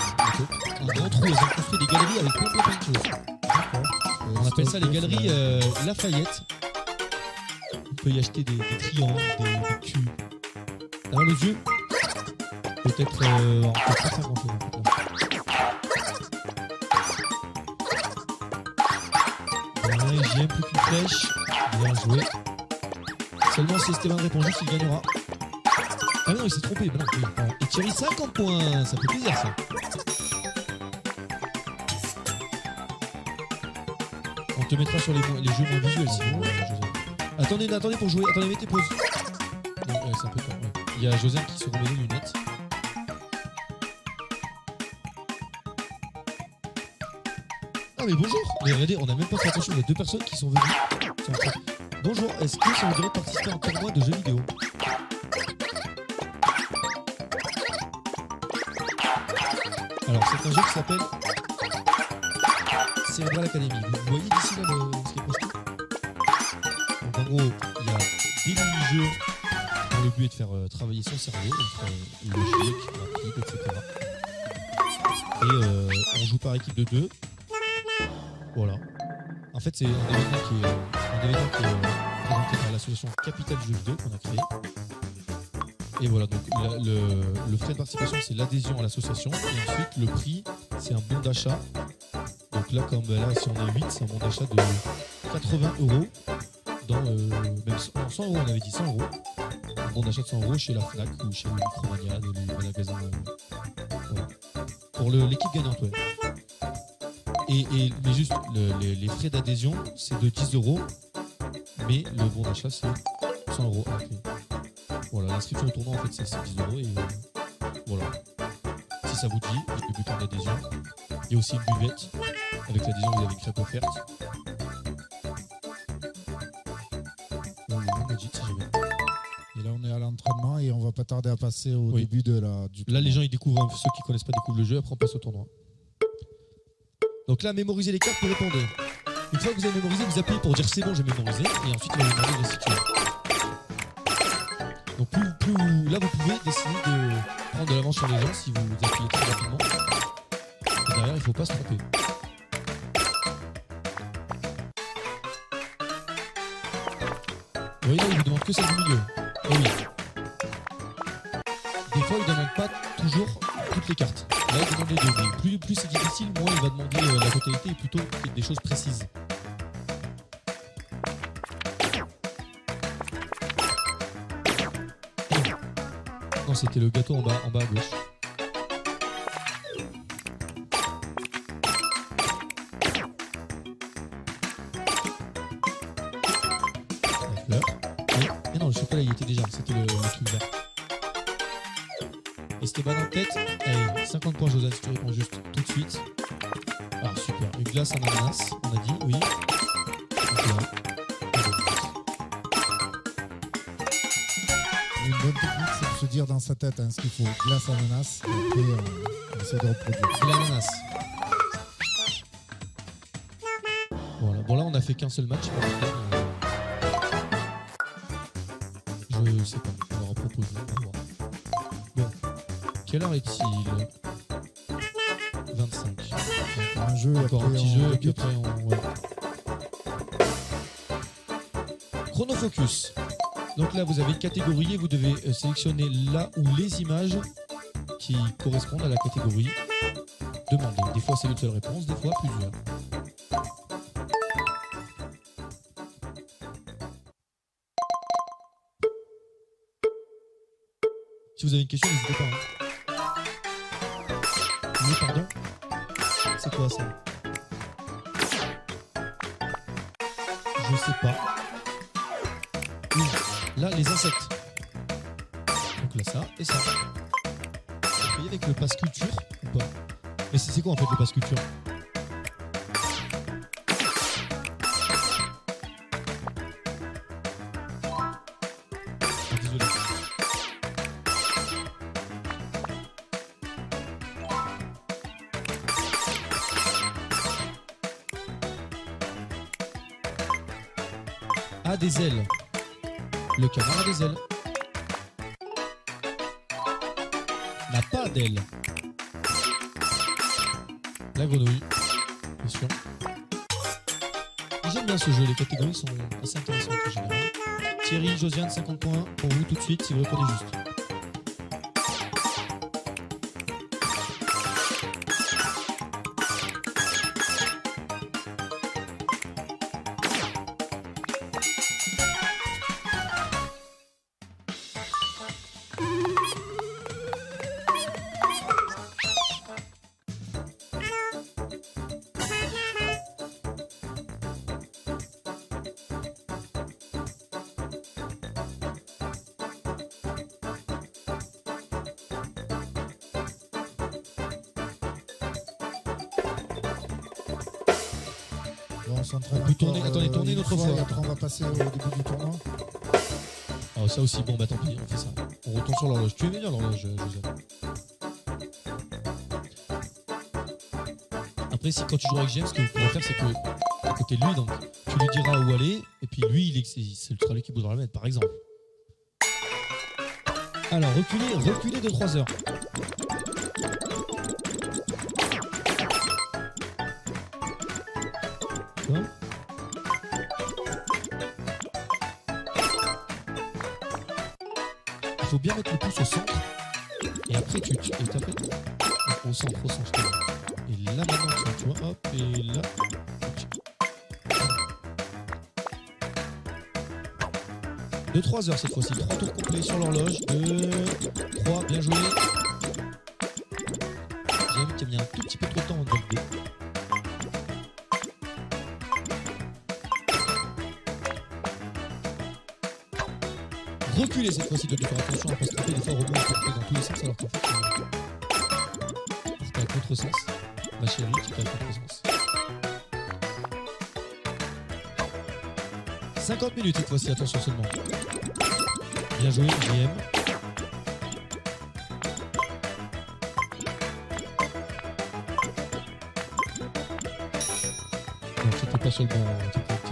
un grand trou. Elles ont construit des galeries avec plein de choses. On appelle ça les galeries Lafayette. On peut y acheter des triangles, des cubes. T'as mal aux yeux? Peut-être pas faire grand chose. J'aime plus qu'une flèche. Bien joué. Seulement si Esteban répond juste, il gagnera. Ah non, il s'est trompé. Non, oui. Et Thierry, 50 points. Ça fait plaisir, ça. On te mettra sur les jeux moins visuels, sinon. Attendez pour jouer. Attendez, mettez pause. Non, c'est un peu quand même. Il y a Joseph qui se remet les lunettes. Ah mais bonjour. Mais regardez, on n'a même pas fait attention. Il y a 2 personnes qui sont venues. Bonjour, est-ce que ça voudrait participer à un tournoi de jeux vidéo? Alors, c'est un jeu qui s'appelle Cerebral Academy. Vous voyez d'ici là ce qui est posté? Donc, en gros, il y a des mini-jeux dont le but est de faire travailler son cerveau, donc logique, rapide, etc. Et on joue par équipe de 2. Voilà. En fait, c'est un événement qui est présenté par l'association Capital Jeux vidéo qu'on a créé. Et voilà, donc le frais de participation, c'est l'adhésion à l'association. Et ensuite, le prix, c'est un bon d'achat. Donc là, si on est 8, c'est un bon d'achat de 80 €. Même 100 €, on avait dit 100 €. Un bon d'achat de 100 € chez la Fnac ou chez le Micromania, le magasin. Voilà. Pour l'équipe gagnante, ouais. Mais juste, les frais d'adhésion, c'est de 10 €, mais le bon d'achat, c'est 100 € à la clé. Voilà, l'inscription au tournoi, en fait, c'est 10 € et voilà. Si ça vous dit, le bouton d'adhésion. Il y a aussi une buvette. Avec l'adhésion, vous avez une crêpe offerte. Et là, on est à l'entraînement et on va pas tarder à passer au début du tournoi. Là, les gens, ils découvrent, ceux qui connaissent pas découvrent le jeu, après on passe au tournoi. Donc là, mémorisez les cartes pour répondre. Une fois que vous avez mémorisé, vous appuyez pour dire c'est bon, j'ai mémorisé. Et ensuite, il va vous demander de restituer. Donc là, vous pouvez décider de prendre de l'avance sur les gens si vous appuyez très rapidement. Et derrière, il ne faut pas se tromper. Vous voyez là, il vous demande que celle du milieu. Et oui. Des fois, il ne demande pas toujours toutes les cartes. Là, il demande les deux. Mais plus c'est difficile, moins il va demander la totalité et plutôt des choses précises. Non, c'était le gâteau en bas à gauche. La fleur. Et non, le chocolat, il était déjà. C'était le truc vert. Esteban en tête. Allez, 50 points, Joseph, si tu réponds juste tout de suite. Ah, super. Une glace en ananas, on a dit, oui. Une bonne technique, c'est de se dire dans sa tête ce qu'il faut. Glace ananas, et après on essaie de reproduire. L'ananas. Voilà. Bon, là, on a fait qu'un seul match. Je sais pas, on va reproposer, on va voir. Bon, quelle heure est-il? 25. Un jeu, encore un petit jeu, et puis après on... Ouais. Chronofocus. Donc là, vous avez une catégorie et vous devez sélectionner là où les images qui correspondent à la catégorie demandée. Des fois, c'est une seule réponse, des fois plusieurs. Si vous avez une question, n'hésitez pas. Oui, pardon. C'est quoi ça? Je sais pas. Oui, là, les insectes. Donc là, ça et ça. Vous payez avec le pass culture ou pas? Mais c'est quoi en fait le pass culture? Désolé. A des ailes. Le canard a des ailes. N'a pas d'ailes. La grenouille. Bien sûr. J'aime bien ce jeu, les catégories sont assez intéressantes en général. Thierry, Josiane, 50 points pour vous tout de suite si vous répondez juste. On peut tourner, attendez, tournez une autre fois. Et après on va passer au début du tournoi. Oh, ça aussi, bon bah tant pis, on fait ça. On retourne sur l'horloge. Tu es meilleur l'horloge, Josiane. Après, si quand tu joues avec James, ce que vous pourrez faire, c'est que à côté de lui, donc, tu lui diras où aller, et puis lui, c'est sera lui qui voudra la mettre, par exemple. Alors, reculez de 3 heures. Quoi ? Il faut bien mettre le pouce au centre, et après tu au centre, je te dis. Et là maintenant, tu vois, hop, et là. De 3 heures cette fois-ci, 3 tours complets sur l'horloge. 2, 3, bien joué. J'aime qu'il y a mis un tout petit peu trop de temps en donner. Reculer cette fois-ci, de faire attention à ne pas se tromper, des fois rebond dans tous les sens alors qu'en fait c'est à contre-sens. Ma chérie, tu fais à contre-sens. 50 minutes cette fois-ci, attention seulement. Bien joué, JM. Non, c'était pas sur le bon,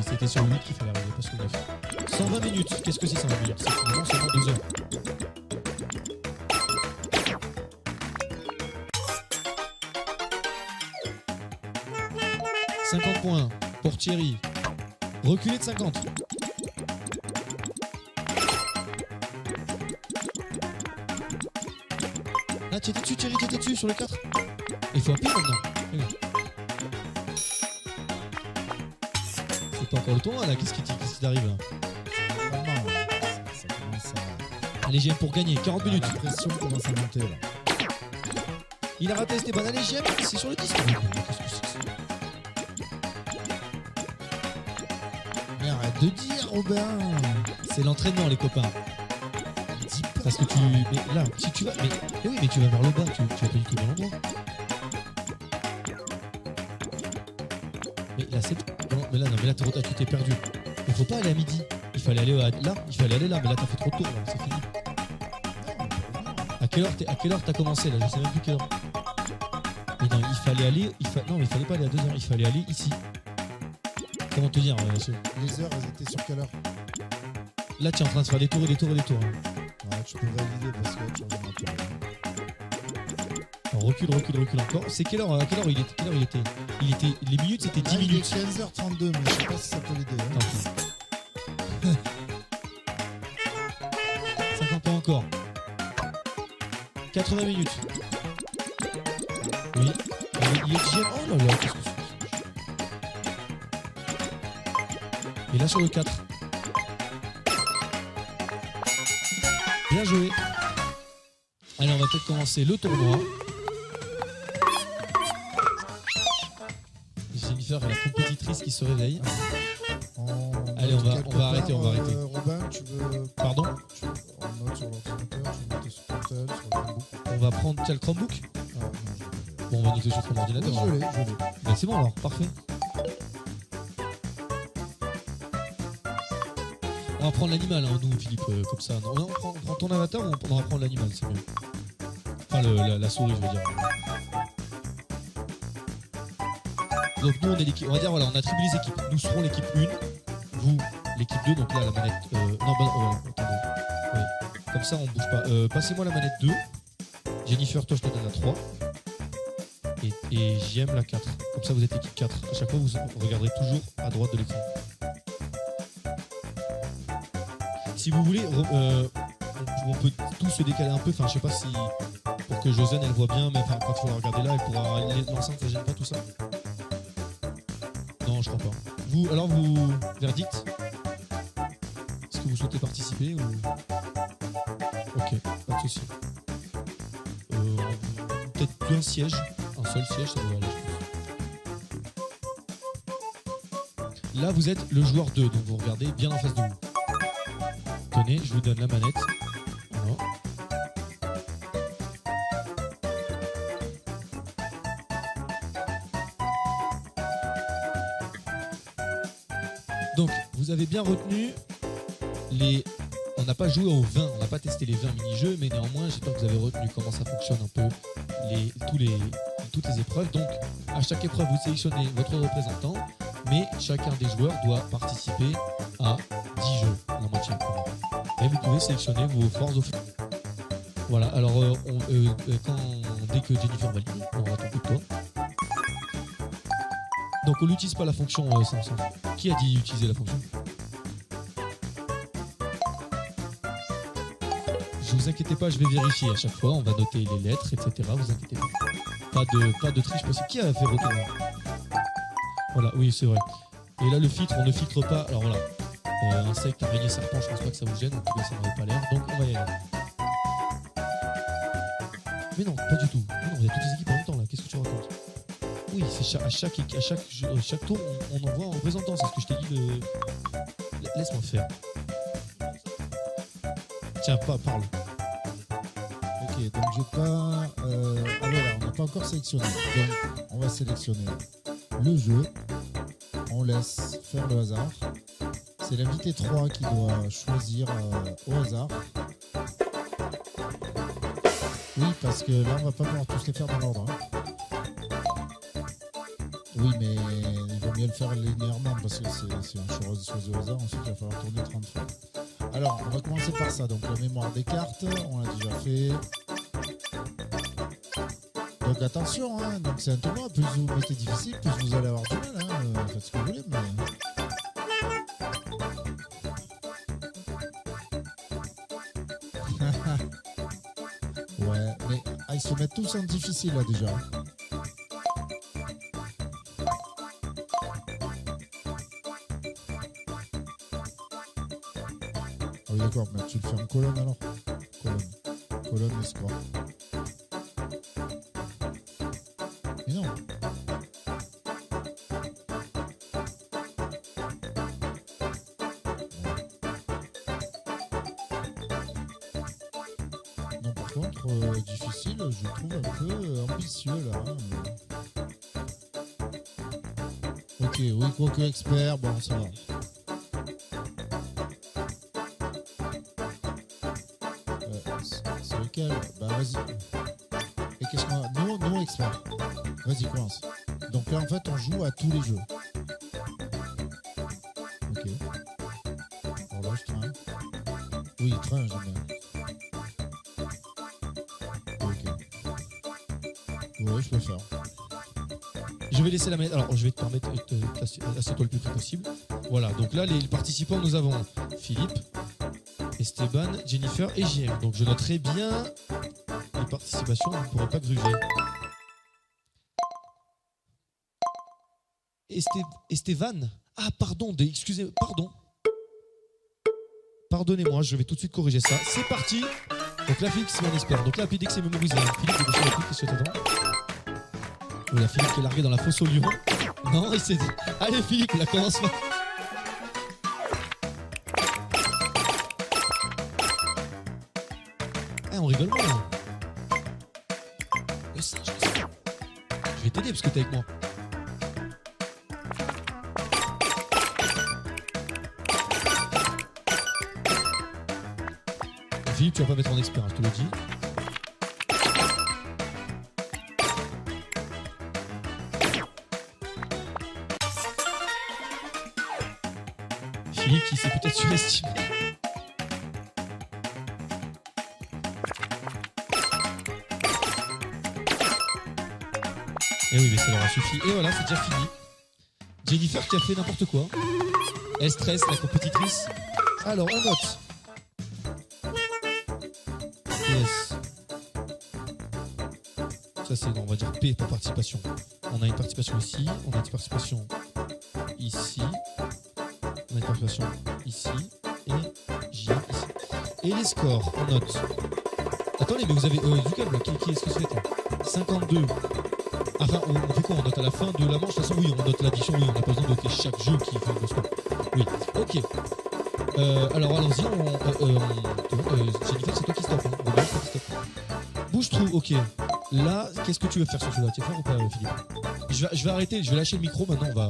c'était sur le 8 qu'il fallait arriver, pas sur le 9. 120 minutes, qu'est-ce que c'est 120 minutes? C'est finalement seulement 2 heures. « 50 points pour Thierry. Reculé de 50. Là, tu étais dessus, Thierry, tu étais dessus sur le 4. Il faut appuyer maintenant. Oui. C'est pas encore le tournoi là, qu'est-ce qui t'arrive là? Ça commence à... Allez, GM pour gagner, 40 minutes. La pression commence à monter là. Il a raté Esteban. Allez, GM, c'est sur le 10. Qu'est-ce que c'est que ça? Mais arrête de dire, Robin. C'est l'entraînement, les copains. Parce que tu... Mais là, si tu vas... Mais oui, mais tu vas vers le bas, tu vas pas du tout dans l'endroit. Mais là, c'est... Non, mais là, tu t'es perdu. Il faut pas aller à midi. Il fallait aller là, mais là, t'as fait trop de tours, là, c'est fini. À quelle heure t'as commencé, là? Je sais même plus quelle heure. Mais non, il fallait aller... Non, mais il fallait pas aller à 2 heures, il fallait aller ici. Comment te dire Les heures, elles étaient sur quelle heure? Là, tu es en train de faire des tours et des tours et des tours. Ouais, tu peux valider parce que tu reviens à tour. On recule encore. C'est quelle heure, à quelle heure il était, les minutes, c'était 10 minutes. Il est 15h32, mais je sais pas si ça peut l'aider. Hein. 50 points encore. 80 minutes. Oui. Il est déjà... Oh là là, qu'est-ce que c'est? Et là sur le 4. Bien joué. Allez, on va peut-être commencer le tournoi. Jennifer est la compétitrice qui se réveille. Allez, on va arrêter. Robin, tu veux... Pardon? On note sur l'ordinateur, tu notes sur Portal, sur le Chromebook. On va prendre... Tiens, le Chromebook? Bon, on va noter sur ton ordinateur. Oui, je l'ai. Bah, c'est bon alors, parfait. On va prendre l'animal, hein, nous, Philippe, comme ça. Non, on prend ton avatar ou on va prendre l'animal, c'est mieux. Enfin, la souris, je veux dire. Donc, nous, on est l'équipe. On va dire, voilà, on attribue les équipes. Nous serons l'équipe 1, vous, l'équipe 2. Donc là, la manette. Attendez. Ouais. Comme ça, on bouge pas. Passez-moi la manette 2. Jennifer, toi, je te donne la 3. Et JM la 4. Comme ça, vous êtes l'équipe 4. À chaque fois, vous regarderez toujours à droite de l'écran. Si vous voulez, on peut tous se décaler un peu. Enfin, je sais pas si pour que Josiane elle voit bien, mais enfin, quand il faut la regarder là, elle pourra l'enceinte, ça gêne pas tout ça. Non, je crois pas. Vous, verdict. Est-ce que vous souhaitez participer ou... Ok, pas de souci. Peut-être un siège, un seul siège, ça devrait aller. Là, vous êtes le joueur 2, donc vous regardez bien en face de vous. Tenez, je vous donne la manette. Voilà. Donc, vous avez bien retenu les... On n'a pas joué aux 20, on n'a pas testé les 20 mini-jeux, mais néanmoins, j'espère que vous avez retenu comment ça fonctionne un peu toutes les épreuves. Donc, à chaque épreuve, vous sélectionnez votre représentant, mais chacun des joueurs doit participer à 10 jeux, la moitié. Et vous pouvez sélectionner vos forces au fond. Voilà, alors dès que Jennifer valide, on aura ton coup de toi. Donc on n'utilise pas la fonction Samsung. Qui a dit utiliser la fonction? Ne vous inquiétez pas, je vais vérifier à chaque fois. On va noter les lettres, etc. Vous inquiétez pas. Pas de triche possible. Qui a fait retour? Voilà, oui, c'est vrai. Et là, le filtre, on ne filtre pas. Alors voilà. Insecte, araignée, serpent, je pense pas que ça vous gêne, en tout cas ça n'avait pas l'air, donc on va y aller. Mais non, pas du tout. Non, il y a toutes les équipes en même temps là, qu'est-ce que tu racontes? Oui, c'est à chaque tour, on envoie un représentant, c'est ce que je t'ai dit de... Laisse-moi faire. Tiens, parle. Ok, donc j'ai pas... Ah voilà, on n'a pas encore sélectionné, donc on va sélectionner le jeu, on laisse faire le hasard. C'est l'invité 3 qui doit choisir au hasard. Oui, parce que là, on va pas pouvoir tous les faire dans l'ordre. Hein. Oui, mais il vaut mieux le faire linéairement parce que si on choisit au hasard, ensuite il va falloir tourner 30 fois. Alors, on va commencer par ça. Donc, la mémoire des cartes, on l'a déjà fait. Donc, attention, hein. Donc, c'est un tournoi. Plus vous mettez difficile, plus vous allez avoir du mal. Hein. Faites ce que vous voulez, mais... Ouais, mais ils se mettent tous en difficile là déjà. Ah oui d'accord, mais tu le fais en colonne alors. Colonne et score. Mais non. Difficile, je trouve un peu ambitieux là. Ok, oui, quoique expert, bon, ça va. C'est lequel? Bah, vas-y. Et qu'est-ce qu'on a? Non, expert. Vas-y, commence. Donc là, en fait, on joue à tous les jeux. Ok. Alors là, je traîne. Oui, train, j'aime bien. Ok. Ouais, je peux faire. Je vais laisser la manette. Alors, je vais te permettre de assieds-toi le plus près possible. Voilà, donc là, les participants, nous avons Philippe, Esteban, Jennifer et JM. Donc, je noterai bien les participations, vous ne pourrez pas gruger. Esteban. Ah, pardon, excusez, pardon. Pardonnez-moi, je vais tout de suite corriger ça. C'est parti. Donc là, Philippe, c'est mon espère. Donc là, dès que c'est mémorisé, Philippe, il est sur la pile, qu'est-ce que t'attends? Oh, la Philippe qui est largué dans la fosse au lion. Non, il s'est dit. Allez, Philippe, là, commence pas. Ah, on rigole moins. Le singe, le singe. Je vais t'aider parce que t'es avec moi. Philippe, tu vas pas mettre en expert, je te le dis. Philippe qui s'est peut-être surestimé. Et oui, mais ça leur a suffi. Et voilà, c'est déjà fini. Jennifer qui a fait n'importe quoi. Elle stresse, la compétitrice. Alors, on note. Yes. Ça, c'est, on va dire P pour participation. On a une participation ici, on a une participation ici, on a une participation ici, et J ici. Et les scores, on note. Attendez, mais vous avez du câble, qui est-ce que c'est là 52. Enfin, on fait quoi? On note à la fin de la manche. De toute façon, oui, on note l'addition, oui, on n'a pas besoin de noter chaque jeu qui fait le score. Oui, ok. Alors, allons-y, Jennifer, c'est toi qui stoppe. Hein. Bouge-trou, ok. Là, qu'est-ce que tu veux faire sur celui-là? Tu es fort ou pas, Philippe? Je vais arrêter, je vais lâcher le micro, maintenant on va...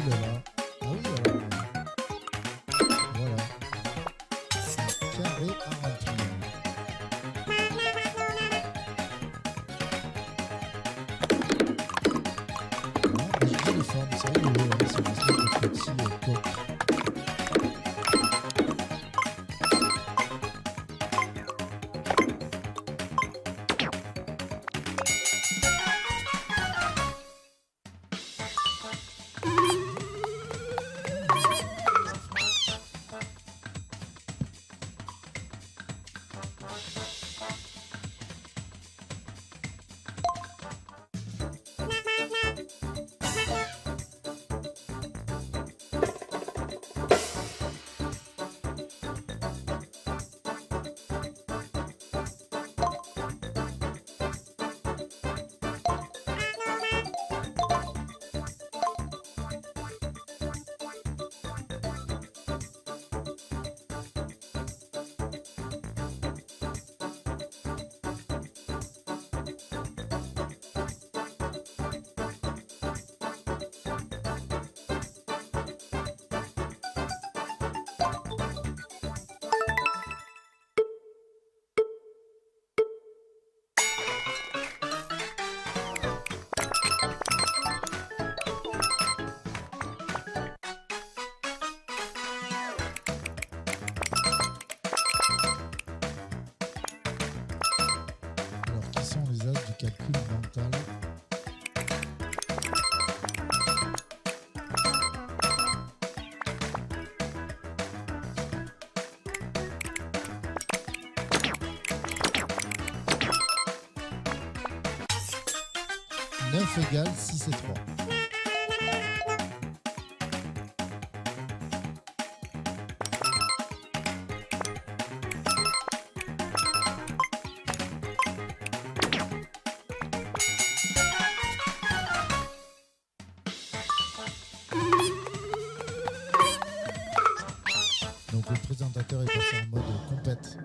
Là. Ah oui, voilà. Carré à remplir. Voilà, j'ai dit les formes, c'est rigolo, hein, c'est une espèce de petit coq. Calcul mental. Neuf égale 6 et 3. Donc le présentateur est passé en mode compète.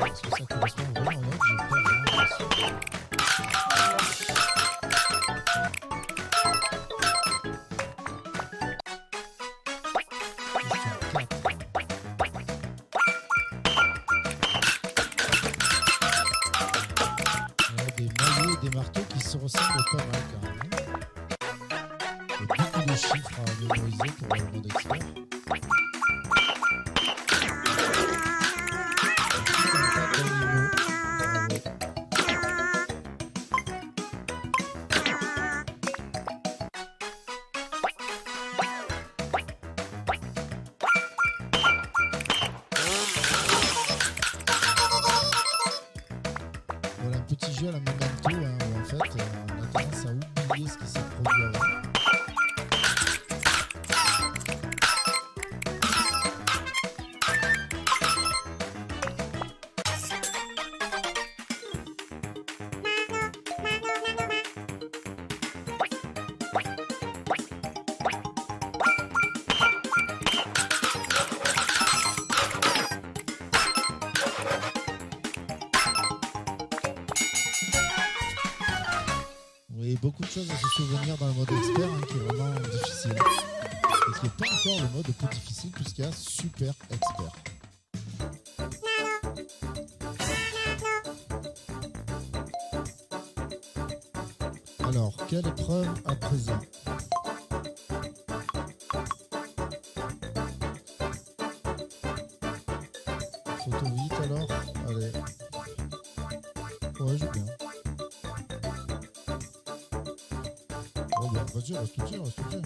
Est-ce que ça correspond vraiment aux notes? J'ai pas vraiment l'impression. Des maillots et des marteaux qui se ressemblent pas mal quand même. Il y a beaucoup de chiffres à mémoriser pour le mode expert. Voilà un petit jeu à la Memento hein, où en fait on a tendance à oublier ce qui s'est produit avant. Oui, beaucoup de choses à se souvenir dans le mode expert hein, qui est vraiment difficile. Et qui n'est pas encore le mode le plus difficile puisqu'il y a super expert. Alors, quelle épreuve à présent? Photo vite alors? Allez. Ouais, j'ai bien. Oh bah vas-y, reste tout dessus, reste tout dessus.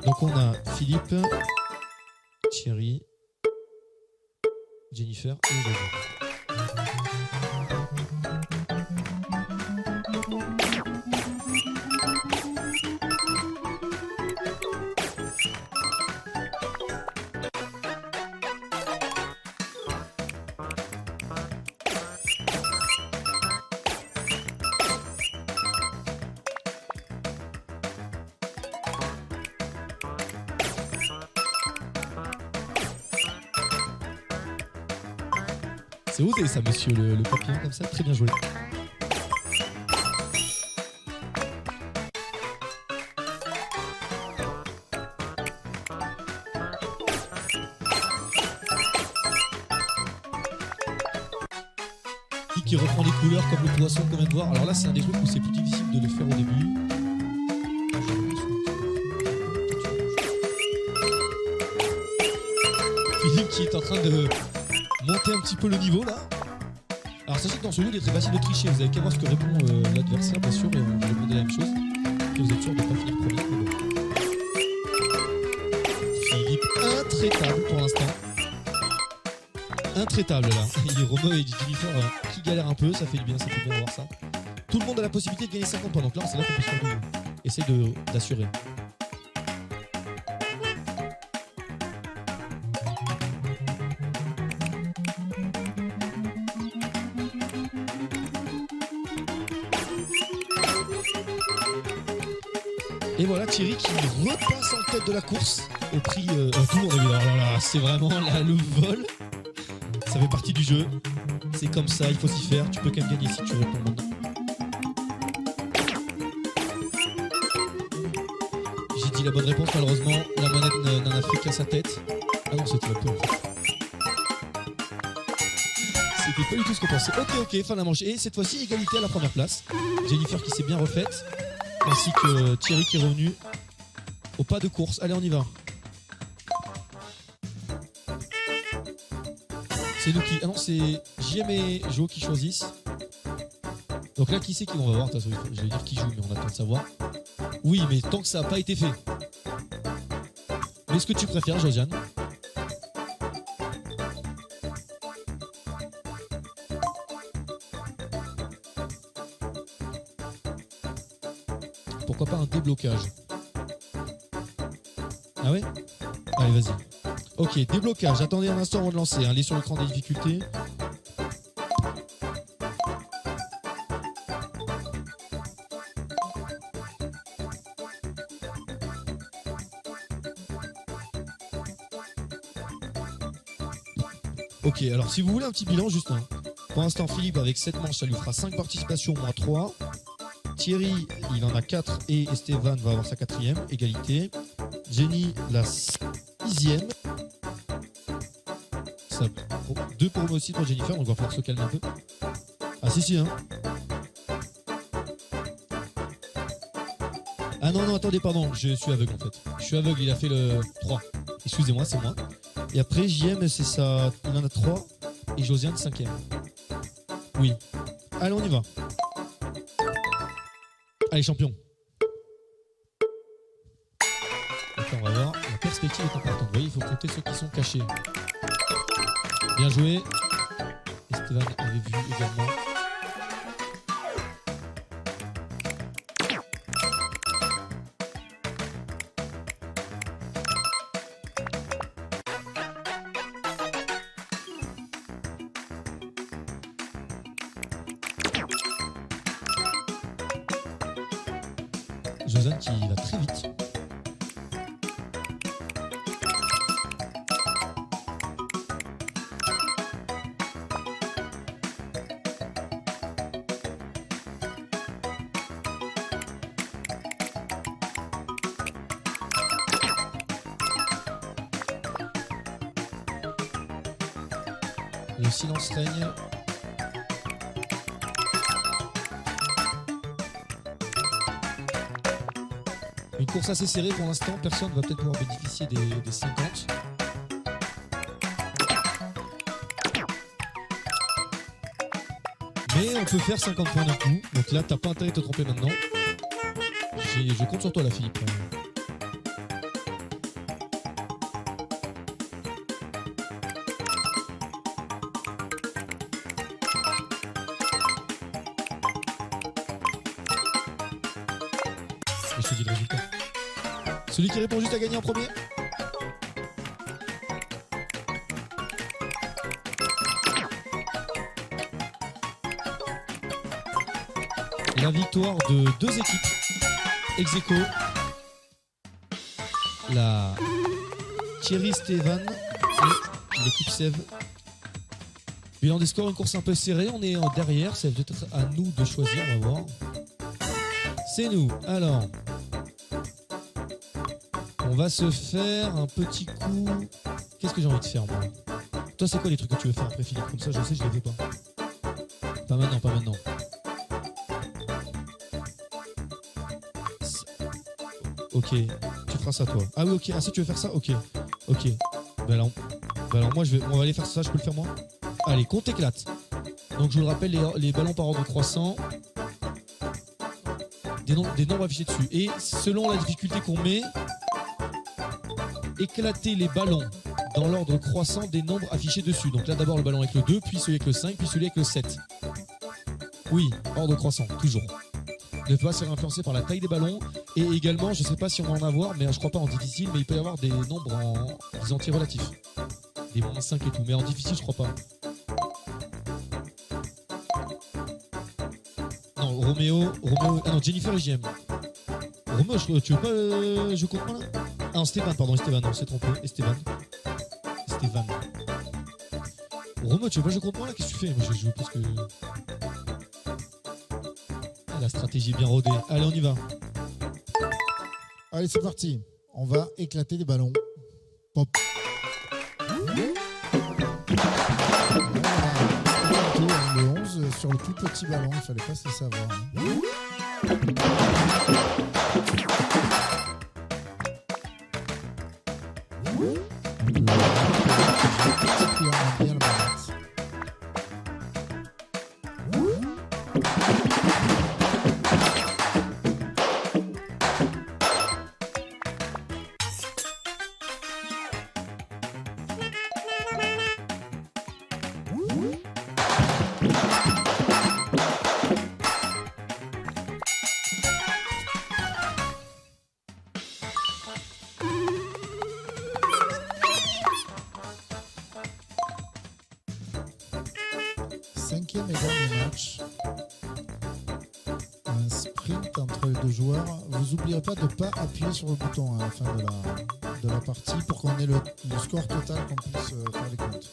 Donc on a Philippe, Thierry, Jennifer et Roger. C'est osé ça, monsieur, le papillon comme ça, très bien joué. Qui reprend des couleurs comme le poisson qu'on vient de voir. Alors là, c'est un des trucs où c'est plus difficile de le faire au début. Philippe qui est en train de monter un petit peu le niveau là. Alors sachez que dans ce jeu il est très facile de tricher, vous avez qu'à voir ce que répond l'adversaire bien sûr et on va répondre la même chose. Et vous êtes sûr de ne pas finir premier. Philippe intraitable pour l'instant. Intraitable là. Il y a Romain et Jennifer qui galèrent un peu, ça fait du bien, ça fait bien voir ça. Tout le monde a la possibilité de gagner 50 points, donc là c'est là qu'on peut surtout essayer d'assurer. Et voilà Thierry qui repasse en tête de la course au prix tout le monde a vu. Oh là là, c'est vraiment là, le vol. Ça fait partie du jeu. C'est comme ça, il faut s'y faire. Tu peux quand même gagner si tu réponds maintenant. J'ai dit la bonne réponse, malheureusement. La manette n'en a fait qu'à sa tête. Ah non, c'était la peur. C'était pas du tout ce qu'on pensait. Ok, fin de la manche. Et cette fois-ci, égalité à la première place. Jennifer qui s'est bien refaite. Ainsi que Thierry qui est revenu au pas de course. Allez, on y va. C'est nous qui... Ah non, c'est JM et Jo qui choisissent. Donc là, qui c'est qui on va voir? Je vais dire qui joue, mais on attend de savoir. Oui, mais tant que ça n'a pas été fait. Mais est-ce que tu préfères, Josiane? Pourquoi pas un déblocage? Ah ouais? Allez, vas-y. Ok, déblocage. Attendez un instant avant de lancer. Allez sur l'écran des difficultés. Ok, alors si vous voulez un petit bilan, juste un. Pour l'instant, Philippe, avec 7 manches, ça lui fera 5 participations, moins 3. Thierry, il en a 4 et Esteban va avoir sa 4e, égalité. Jenny, la 6e. 2 pour moi aussi, pour Jennifer, donc on va falloir se calmer un peu. Ah si, hein. Ah non, attendez, pardon, je suis aveugle en fait. Je suis aveugle, il a fait le 3. Excusez-moi, c'est moi. Et après, JM, c'est ça. Il en a 3. Et Josiane, 5e. Oui. Allez, on y va. Allez, champion. D'accord, on va voir. La perspective est importante. Vous voyez, il faut compter ceux qui sont cachés. Bien joué. Esteban avait vu également. Josiane qui va très vite. Le silence règne. Une course assez serrée pour l'instant, personne ne va peut-être pouvoir bénéficier des 50. Mais on peut faire 50 points d'un coup, donc là t'as pas intérêt de te tromper maintenant. Je compte sur toi là, Philippe. Et je te dis le résultat. Celui qui répond juste à gagner en premier. La victoire de 2 équipes. Ex-aequo. La Thierry Stévan et l'équipe Sève. Bilan des scores, une course un peu serrée. On est derrière. C'est peut-être à nous de choisir. On va voir. C'est nous. Alors. On va se faire un petit coup. Qu'est-ce que j'ai envie de faire, moi? Toi, c'est quoi les trucs que tu veux faire après, Philippe? Comme ça, je sais, je les fais pas. Pas maintenant, pas maintenant. Ok, tu feras ça, toi. Ah oui, ok. Ah, ça, tu veux faire ça? Ok. Ok. Ben alors moi, on va aller faire ça. Je peux le faire, moi? Allez, compte éclate. Donc, je vous le rappelle, les ballons par ordre croissant. Des nombres affichés dessus. Et selon la difficulté qu'on met, éclater les ballons dans l'ordre croissant des nombres affichés dessus. Donc là, d'abord le ballon avec le 2, puis celui avec le 5, puis celui avec le 7. Oui, ordre croissant, toujours. Ne pas se faire influencer par la taille des ballons. Et également, je ne sais pas si on va en avoir, mais je crois pas en difficile, mais il peut y avoir des nombres en des entiers relatifs. Des moins 5 et tout, mais en difficile, je crois pas. Non, Roméo, ah non, Jennifer et JM. Roméo, tu veux pas je comprends là? Ah non, Stéban, pardon, Esteban, on s'est trompé. Esteban. Roméo, tu veux pas je comprends là? Qu'est-ce que tu fais? Moi, je joue parce que... Ah, la stratégie est bien rodée. Allez, on y va. Allez, c'est parti. On va éclater les ballons. Pop. Le 11 sur le tout petit ballon, il fallait pas se laisser avoir. Bien la manette. Cinquième et dernier match. Un sprint entre les deux joueurs. Vous n'oublierez pas de ne pas appuyer sur le bouton à la fin de la partie pour qu'on ait le score total, qu'on puisse faire les comptes.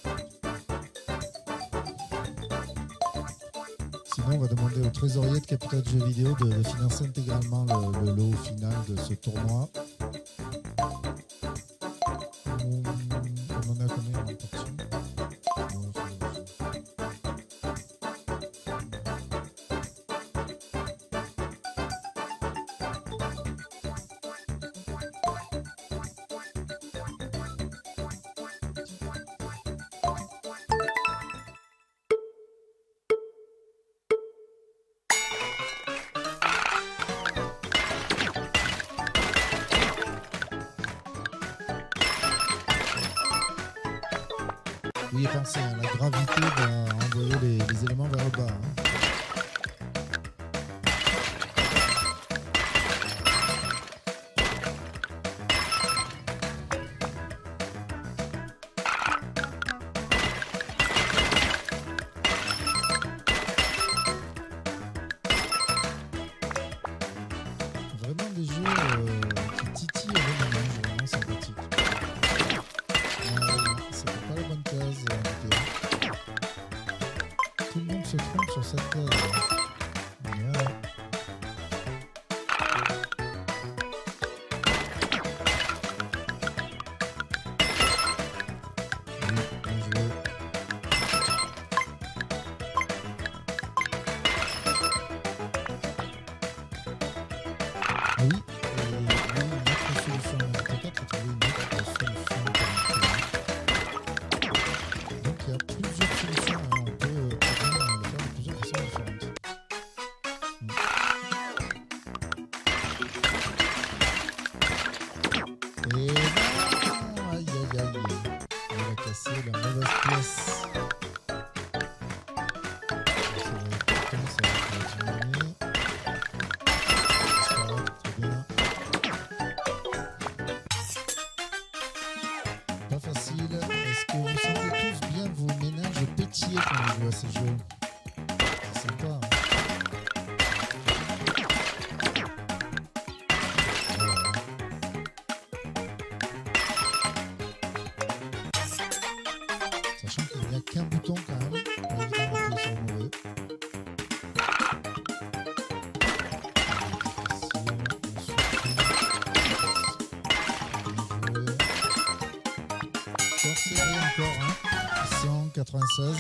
Sinon, on va demander au trésorier de Capital Jeux Vidéo de financer intégralement le lot final de ce tournoi. On en a combien en partie? Oui, pensez, hein, la gravité va envoyer les éléments vers le bas. Hein. Vraiment des jeux qui titillent avec les mains, vraiment sympathiques. C'était pas la bonne case. Tout le monde se trompe sur cette case. Voilà. Oui, bien joué. Ah oui, une autre solution. Peut-être trouver une autre solution. Donc il y a plusieurs solutions. Hein. On peut le faire de plusieurs façons différentes. Et non, aïe aïe aïe. On va casser la mauvaise pièce. Ça va être important, ça va être diminué. Pas facile. Est-ce que vous sentez tous bien vos ménages pétiller quand vous jouez à ces jeux? C'est sympa. Hein. Voilà. Sachant qu'il n'y a qu'un bouton quand même. On va évidemment appuyer sur le mauvais. Encore, hein. 196.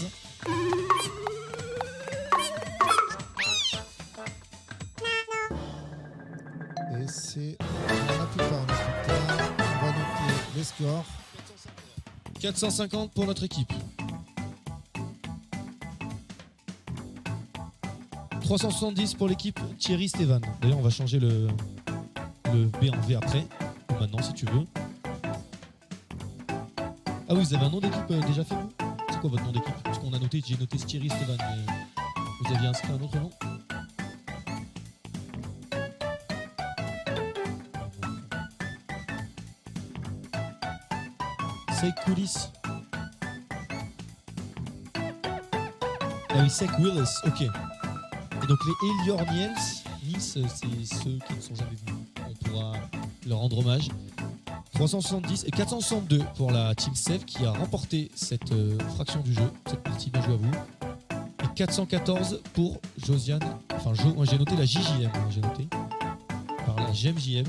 Et c'est... On n'a plus pas, on a plus de temps. On va noter les scores. 450 pour notre équipe. 370 pour l'équipe Thierry Stéphane. D'ailleurs, on va changer le B en V après. Ou maintenant, si tu veux. Ah oui, vous avez un nom d'équipe déjà fait, vous? C'est quoi votre nom d'équipe? Parce qu'on a noté, j'ai noté Thierry Stéphane, mais vous aviez inscrit un autre nom? Sek Willis. Ah oui, Sek Willis, ok. Et donc les Elior Niels, c'est ceux qui ne sont jamais venus. On pourra leur rendre hommage. 370 et 462 pour la Team Sev qui a remporté cette fraction du jeu, cette partie. Bien joué à vous. Et 414 pour Josiane, enfin moi j'ai noté la JJM, j'ai noté par la GEM-JM.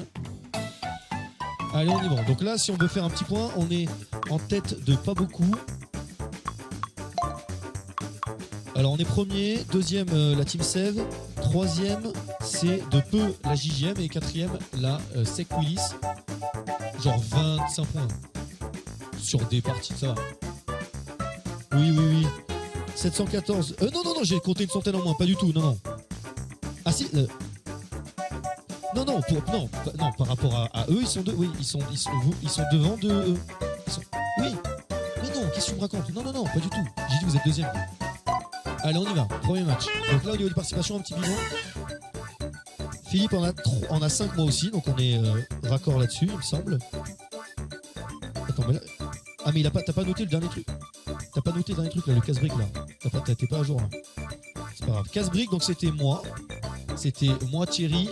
Allez, on y va. Donc là, si on veut faire un petit point, on est en tête de pas beaucoup. Alors on est premier, deuxième la Team Sev, troisième c'est de peu la JJM et quatrième la Sek Willis. Genre 25 points sur des parties, ça va. Oui. 714. Non, j'ai compté une centaine en moins, pas du tout, non. Ah si. Non, par rapport à eux, ils sont deux. Oui, ils sont devant de eux. Oui. Mais non, qu'est-ce que tu me racontes? Non, pas du tout. J'ai dit vous êtes deuxième. Allez, on y va. Premier match. Donc là, au niveau de participation, un petit bilan. Philippe en a 5 mois aussi, donc on est raccord là-dessus, il me semble. Attends, mais là... Ah, mais t'as pas noté le dernier truc. T'as pas noté le dernier truc, là, le casse-brique, là. T'es pas à jour, là. C'est pas grave. Casse-brique, donc c'était moi. C'était moi, Thierry,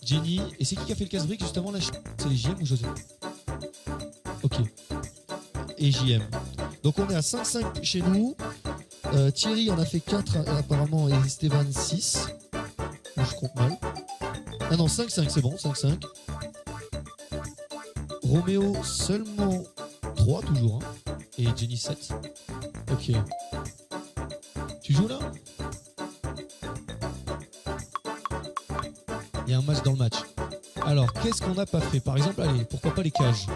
Jenny. Et c'est qui a fait le casse-brique juste avant la C'est les JM ou José? Ok. Et JM. Donc on est à 5-5 chez nous. Thierry en a fait 4 apparemment et Esteban 6. Je compte mal. Ah non, 5-5, c'est bon, 5-5. Roméo seulement 3 toujours. Hein. Et Jenny 7. Ok. Tu joues là? Il y a un match dans le match. Alors, qu'est-ce qu'on n'a pas fait? Par exemple, allez, pourquoi pas les cages?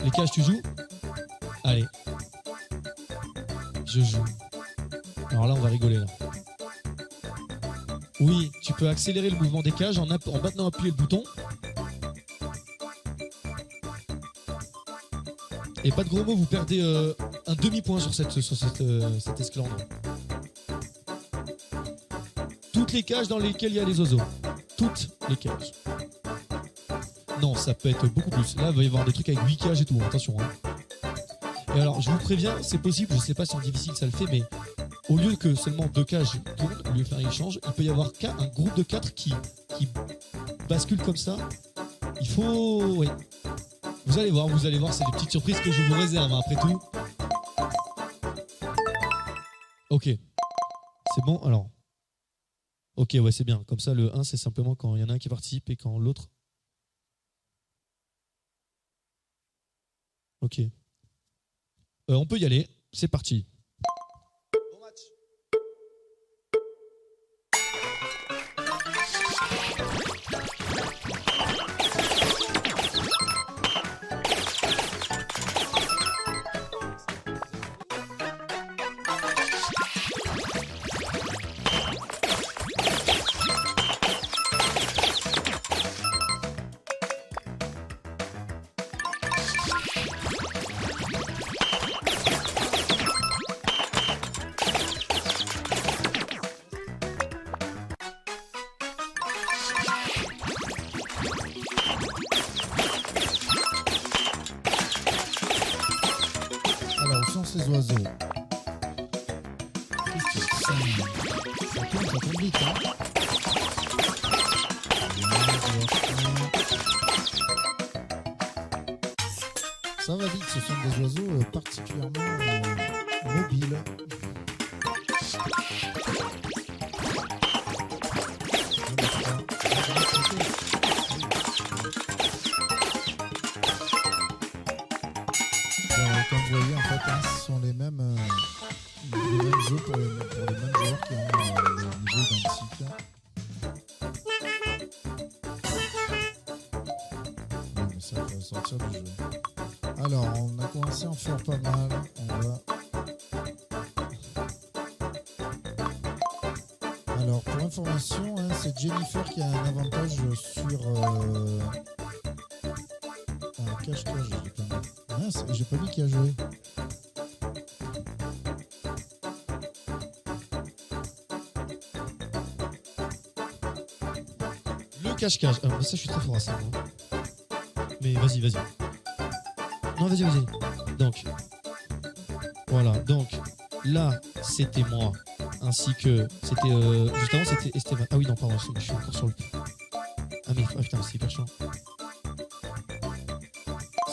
Les cages, tu joues? Allez. Je joue. Alors là, on va rigoler là. Oui, tu peux accélérer le mouvement des cages en maintenant appuyer le bouton. Et pas de gros mots, vous perdez un demi-point sur cette esclandre. Toutes les cages dans lesquelles il y a les oiseaux. Toutes les cages. Non, ça peut être beaucoup plus. Là, il va y avoir des trucs avec 8 cages et tout, attention. Hein. Et alors, je vous préviens, c'est possible, je sais pas si en difficile ça le fait, mais au lieu que seulement 2 cages tournent, au lieu de faire un échange, il peut y avoir un groupe de 4 qui bascule comme ça. Il faut... Oui. Vous allez voir, c'est des petites surprises que je vous réserve, hein, après tout. Ok. C'est bon, alors. Ok, ouais, c'est bien. Comme ça, le 1, c'est simplement quand il y en a un qui participe et quand l'autre... Ok. On peut y aller. C'est parti. Bon match. Ces oiseaux. Qu'est-ce que c'est? Ça tombe vite, hein? Ça va vite, ce sont des oiseaux particulièrement mobiles. Comme vous voyez, en fait, hein, ce sont les mêmes jeux pour les mêmes joueurs qui ont le niveau identique. Oui, mais ça faut sortir du jeu. Alors, on a commencé à en faire pas mal. On va... Alors, pour information, hein, c'est Jennifer qui a un avantage sur... cache-cache, j'ai pas mis. Mince, j'ai pas mis qui a joué. Le cache-cache. Alors, ça, je suis très fort à ça. Hein. Mais vas-y. Non, vas-y. Donc, voilà. Donc, là, c'était moi. Ainsi que, c'était, juste avant, c'était Esteban. Ah oui, non, pardon, je suis encore sur le... Ah, mais, ah, putain, c'est hyper chiant.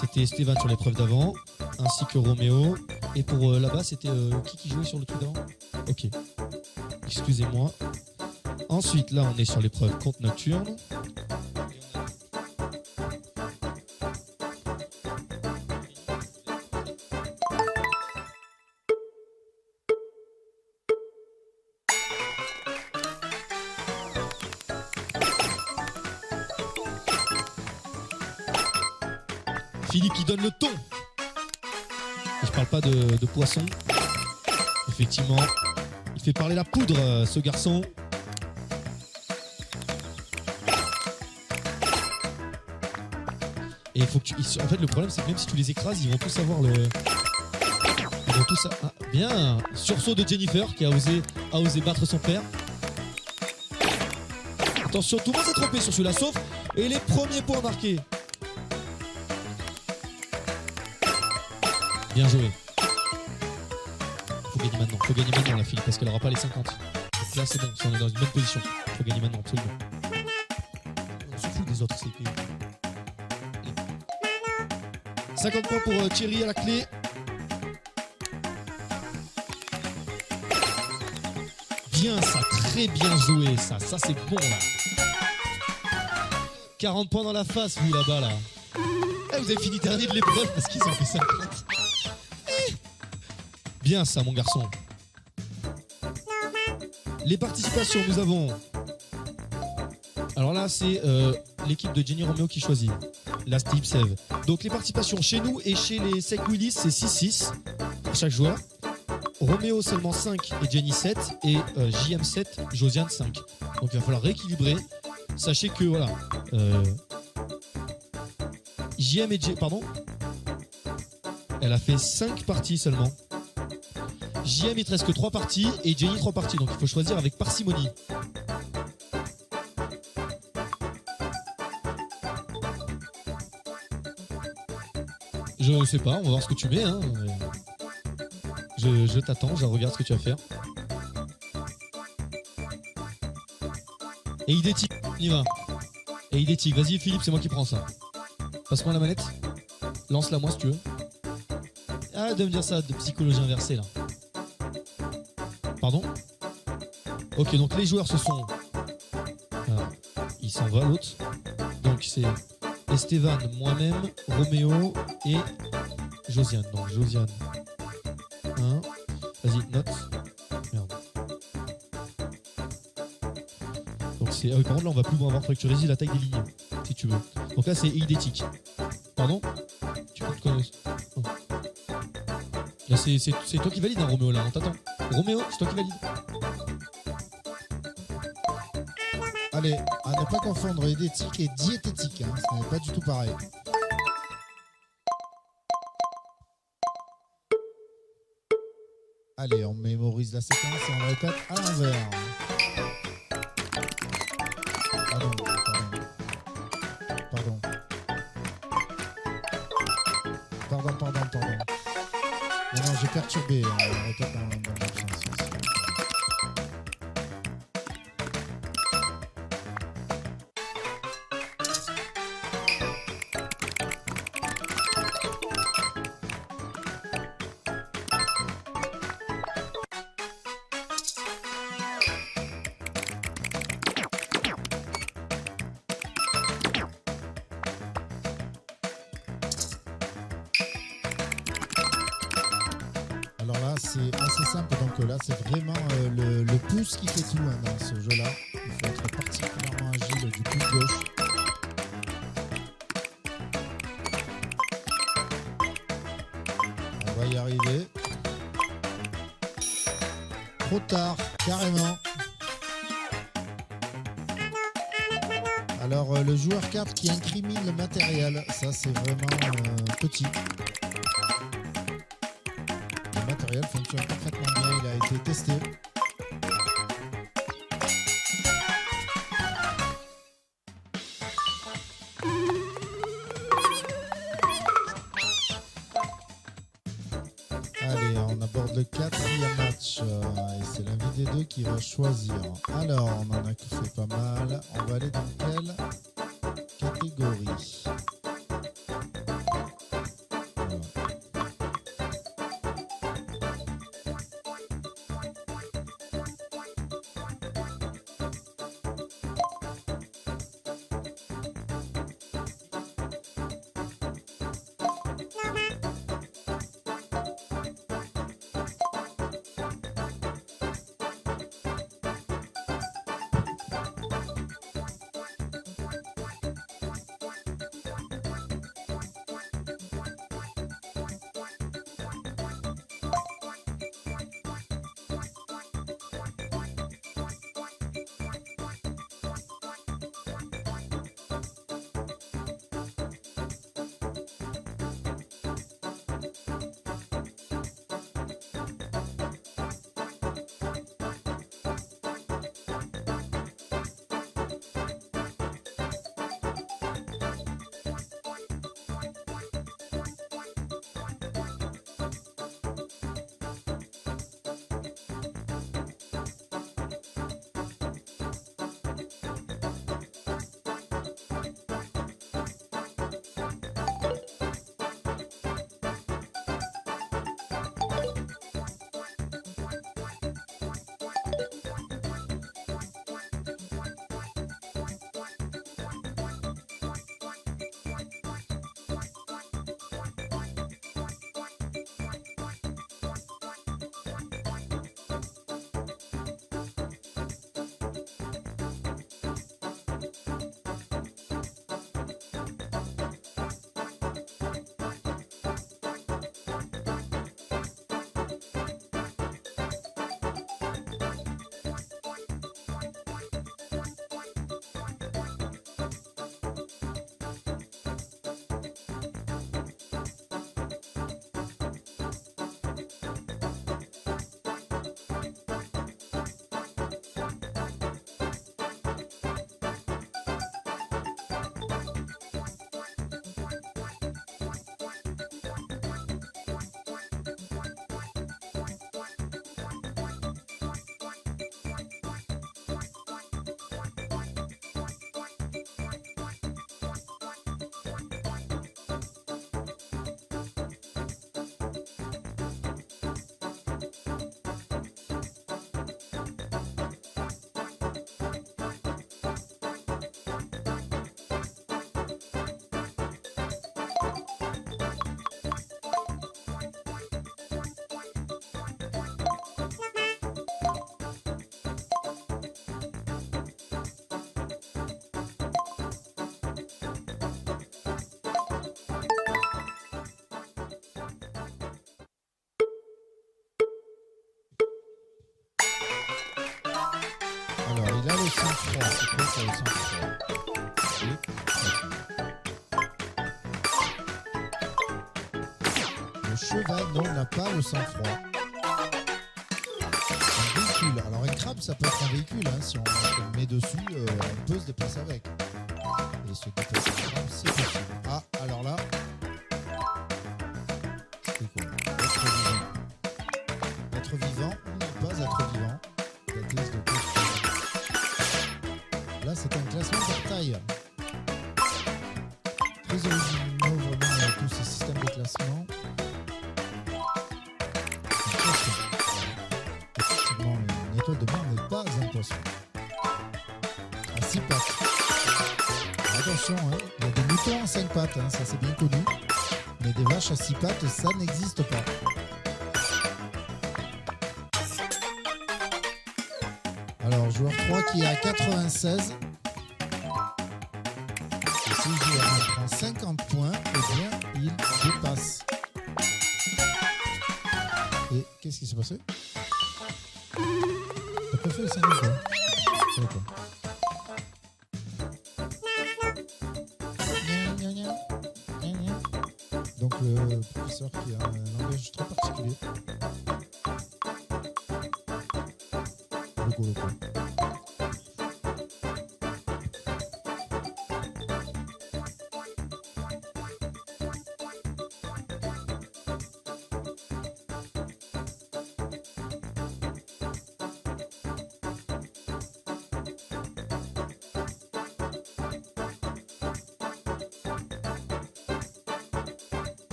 C'était Esteban sur l'épreuve d'avant, ainsi que Roméo. Et pour là-bas, c'était qui jouait sur le truc d'avant? Ok. Excusez-moi. Ensuite, là, on est sur l'épreuve conte nocturne. Philippe qui donne le ton. Je parle pas de poisson. Effectivement, il fait parler la poudre, ce garçon. Et il faut que tu... En fait, le problème, c'est que même si tu les écrases, ils vont tous avoir le... Ils vont tous... Ah, bien. Sursaut de Jennifer qui a osé battre son père. Attention, tout le monde s'est trompé sur celui-là, sauf... Et les premiers points marqués. Bien joué. Faut gagner maintenant la fille, parce qu'elle n'aura pas les 50. Donc là c'est bon, on est dans une bonne position. Faut gagner maintenant, absolument. On se fout des autres, c'est écrit. 50 points pour Thierry à la clé. bien ça, très bien joué ça. Ça c'est bon là. 40 points dans la face, vous là-bas là. Eh, vous avez fini dernier de l'épreuve parce qu'ils ont fait 50. Bien ça mon garçon. Les participations, nous avons... Alors là c'est l'équipe de Jenny Romeo qui choisit. Là c'est Tip Save. Donc les participations chez nous et chez les Sec Willis c'est 6-6 à chaque joueur. Roméo seulement 5 et Jenny 7 et JM 7, Josiane 5. Donc il va falloir rééquilibrer. Sachez que voilà, JM et pardon, elle a fait 5 parties seulement. JM il te reste que 3 parties et Jenny 3 parties. Donc il faut choisir avec parcimonie. Je sais pas, on va voir ce que tu mets. Hein. Je t'attends, je regarde ce que tu vas faire. Et idétique, on y va. Et idétique, vas-y Philippe, c'est moi qui prends ça. Passe-moi la manette. Lance-la moi si tu veux. Arrête de me dire ça de psychologie inversée là. Pardon? Ok, donc les joueurs ce sont... il s'en va l'autre. Donc c'est Esteban, moi-même, Roméo et Josiane. Donc Josiane 1. Vas-y, note. Merde. Donc c'est... Ah oui, par contre là on va plus avoir fracturisé la taille des lignes. Si tu veux. Donc là c'est idétique. Pardon? Tu peux te connaître. Oh. Là c'est toi qui valide hein, Roméo là, on t'attend. Roméo, c'est toi qui valide. Allez, à ne pas confondre idétique et diététique, hein, ce n'est pas du tout pareil. Allez, on mémorise la séquence et on répète à l'envers. Pardon. Non, j'ai perturbé, on répète dans l'autre sens aussi. Alors là, c'est assez simple, donc là, c'est vraiment le pouce qui fait tout hein, dans ce jeu-là. Il faut être particulièrement agile du pouce gauche. On va y arriver. Trop tard, carrément. Alors, le joueur 4 qui incrimine le matériel, ça c'est vraiment petit. Le matériel fonctionne parfaitement bien, il a été testé. Allez, on aborde le 4e match et c'est l'un des deux qui va choisir. Alors, on en a fait pas mal. On va aller dans quelle catégorie? cheval, non, n'a pas le sang-froid. Un véhicule. Alors, un crabe, ça peut être un véhicule. Hein. Si on le met dessus, on peut se déplacer avec. Et se déplacer avec crabe, c'est possible. Ah, alors là. C'est quoi? Être vivant. Être vivant ou ne pas être vivant. Là, c'est un classement par taille. Très originaux, vraiment, tous ces systèmes de classement. Effectivement, une étoile de mer n'est pas un poisson. À 6 pattes. Attention, hein, il y a des moutons à 5 pattes, hein, ça c'est bien connu. Mais des vaches à 6 pattes, ça n'existe pas. Alors, joueur 3 qui est à 96. Et si le joueur prend 50 points, eh bien, il dépasse. Et qu'est-ce qui s'est passé? T'as pas fait le 50 points? D'accord. Donc, le professeur qui a un langage très particulier. Le quoi.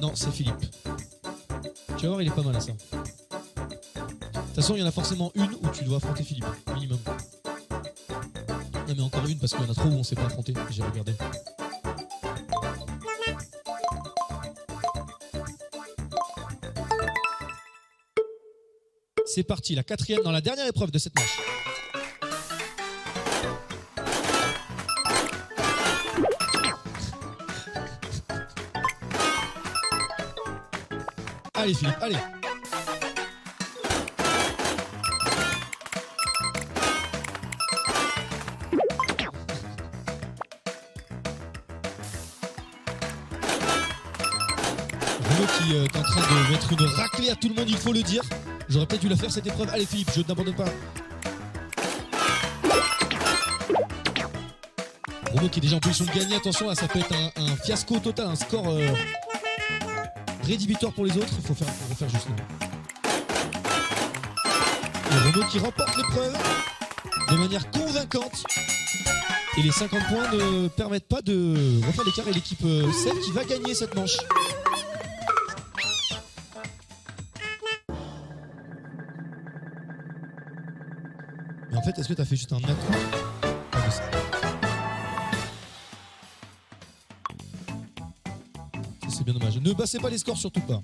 Non, c'est Philippe. Tu vas voir, il est pas mal à ça. De toute façon, il y en a forcément une où tu dois affronter Philippe, minimum. Non, mais encore une parce qu'il y en a trop où on s'est pas affronté. J'ai regardé. C'est parti, la 4e dans la dernière épreuve de cette manche. Allez Philippe, allez. Renaud qui est en train de mettre une raclée à tout le monde, il faut le dire. J'aurais peut-être dû la faire cette épreuve. Allez Philippe, je n'abandonne pas. Renaud qui est déjà en position de gagner. Attention, là ça peut être un fiasco total, un score rédhibitoire pour les autres. Il faut faire juste là. Et Renaud qui remporte l'épreuve de manière convaincante. Et les 50 points ne permettent pas de refaire l'écart et l'équipe celle qui va gagner cette manche. Mais en fait, est-ce que tu as fait juste un à-coup? C'est bien dommage. Ne baissez pas les scores, surtout pas.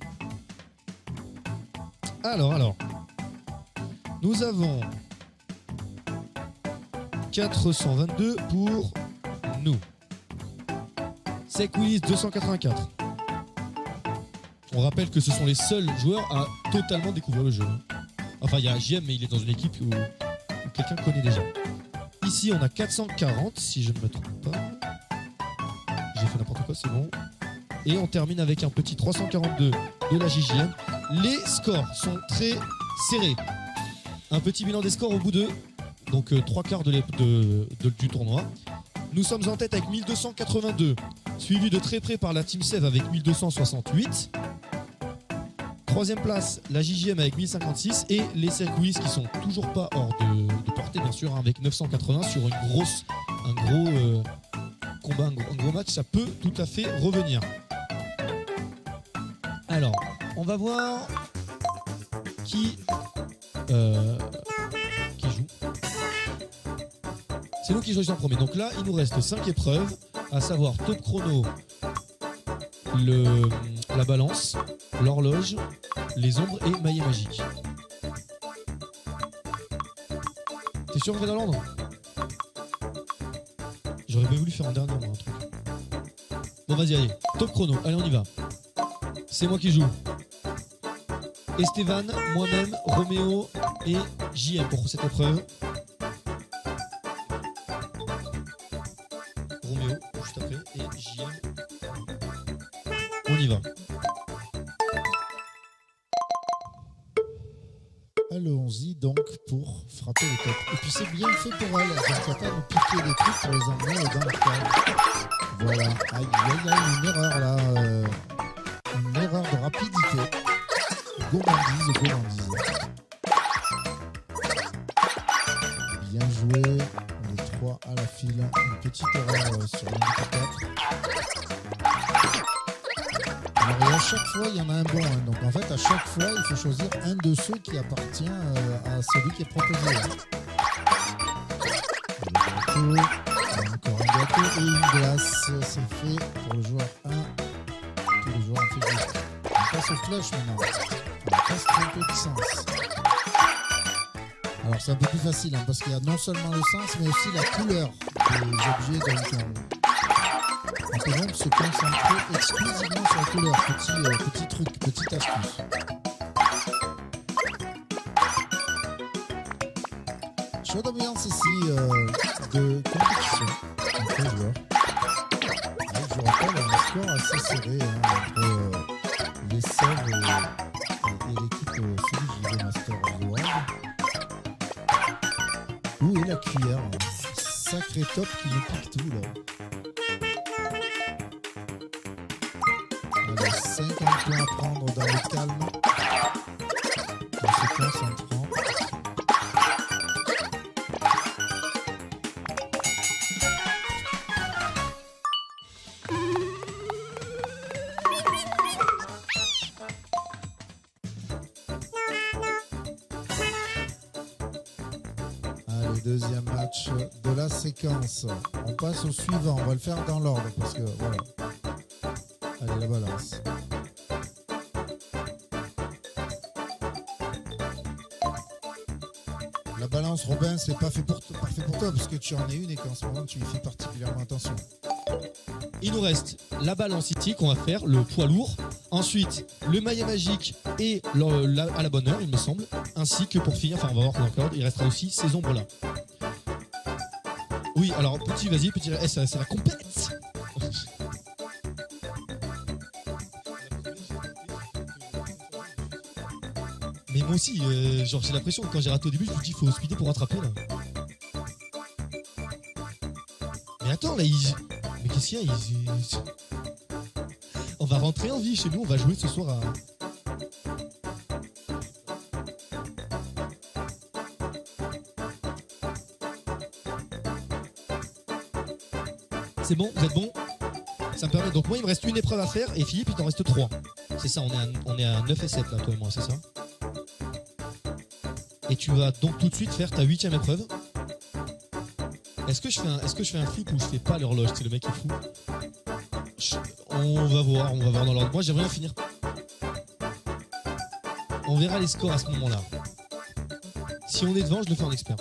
Alors. Nous avons 422 pour nous. Sek Willis 284. On rappelle que ce sont les seuls joueurs à totalement découvrir le jeu. Enfin, il y a JM, mais il est dans une équipe où quelqu'un connaît déjà. Ici, on a 440, si je ne me trompe pas. J'ai fait n'importe quoi, c'est bon. Et on termine avec un petit 342 de la JJM. Les scores sont très serrés. Un petit bilan des scores au bout de donc 3 quarts du tournoi. Nous sommes en tête avec 1282, suivi de très près par la Team Sev avec 1268. Troisième place, la JJM avec 1056 et les circuits qui sont toujours pas hors de portée, bien sûr, avec 980 sur un gros combat, un gros match. Ça peut tout à fait revenir. Alors, on va voir qui joue. C'est nous qui jouons en premier. Donc là, il nous reste 5 épreuves, à savoir top chrono, la balance, l'horloge, les ombres et maillet magique. T'es sûr qu'on va dans l'ordre? J'aurais bien voulu faire un dernier, moi, un truc. Bon, vas-y, allez. Top chrono. Allez, on y va. C'est moi qui joue. Esteban, moi-même, Roméo et JM pour cette épreuve. Roméo, juste après, et JM. On y va. Allons-y donc pour frapper le top. Et puis c'est bien fait pour elle. Donc elle va pas nous piquer des trucs pour les emmener dans le cadre. Voilà. Aïe, aïe, aïe, une erreur là. Une erreur de rapidité. Gourmandise. Bien joué. Les 3 à la file. Une petite erreur sur l'indicateur. Alors, et à chaque fois, il y en a un bon. Hein. Donc, en fait, à chaque fois, il faut choisir un de ceux qui appartient à celui qui est proposé. Le gâteau, encore un gâteau et une glace. C'est fait pour le joueur 1. Tous les joueurs ont fait juste. On passe au flush maintenant. On passe un peu de sens. Alors, c'est un peu plus facile hein, parce qu'il y a non seulement le sens, mais aussi la couleur des objets. Donc, on peut donc se concentrer exclusivement sur la couleur. Petit truc, petite astuce. Chaude ambiance ici de compétition entre joueurs. Je vous rappelle un score assez serré hein, entre les Sèvres et l'équipe Philippe Master World. Où est la cuillère hein. Sacré top qui nous pique tout là. 50 points à prendre dans le calme en se concentrant. Allez, deuxième match de la séquence. On passe au suivant, on va le faire dans l'ordre parce que voilà. Allez, la balance. La balance, Robin, c'est pas fait pour toi parce que tu en es une et qu'en ce moment tu y fais particulièrement attention. Il nous reste la balance ici qu'on va faire, le poids lourd. Ensuite, le maillet magique et à la bonne heure, il me semble. Ainsi que pour finir, enfin on va voir encore, il restera aussi ces ombres-là. Oui, alors petit, vas-y, petit, c'est la compète. Mais moi aussi, genre j'ai l'impression que quand j'ai raté au début, je me dis il faut speeder pour rattraper là. Mais attends là, mais qu'est-ce qu'il y a On va rentrer en vie chez nous, on va jouer ce soir à... C'est bon, vous êtes bon? Ça me permet, donc moi il me reste une épreuve à faire et Philippe il t'en reste 3. C'est ça, on est à 9 et 7 là, toi et moi, c'est ça? Et tu vas donc tout de suite faire ta 8e épreuve. Est-ce que je fais un flip ou je fais pas l'horloge? C'est le mec qui est fou. On va voir dans l'ordre. Moi j'aimerais bien finir. On verra les scores à ce moment-là. Si on est devant, je le fais en expert.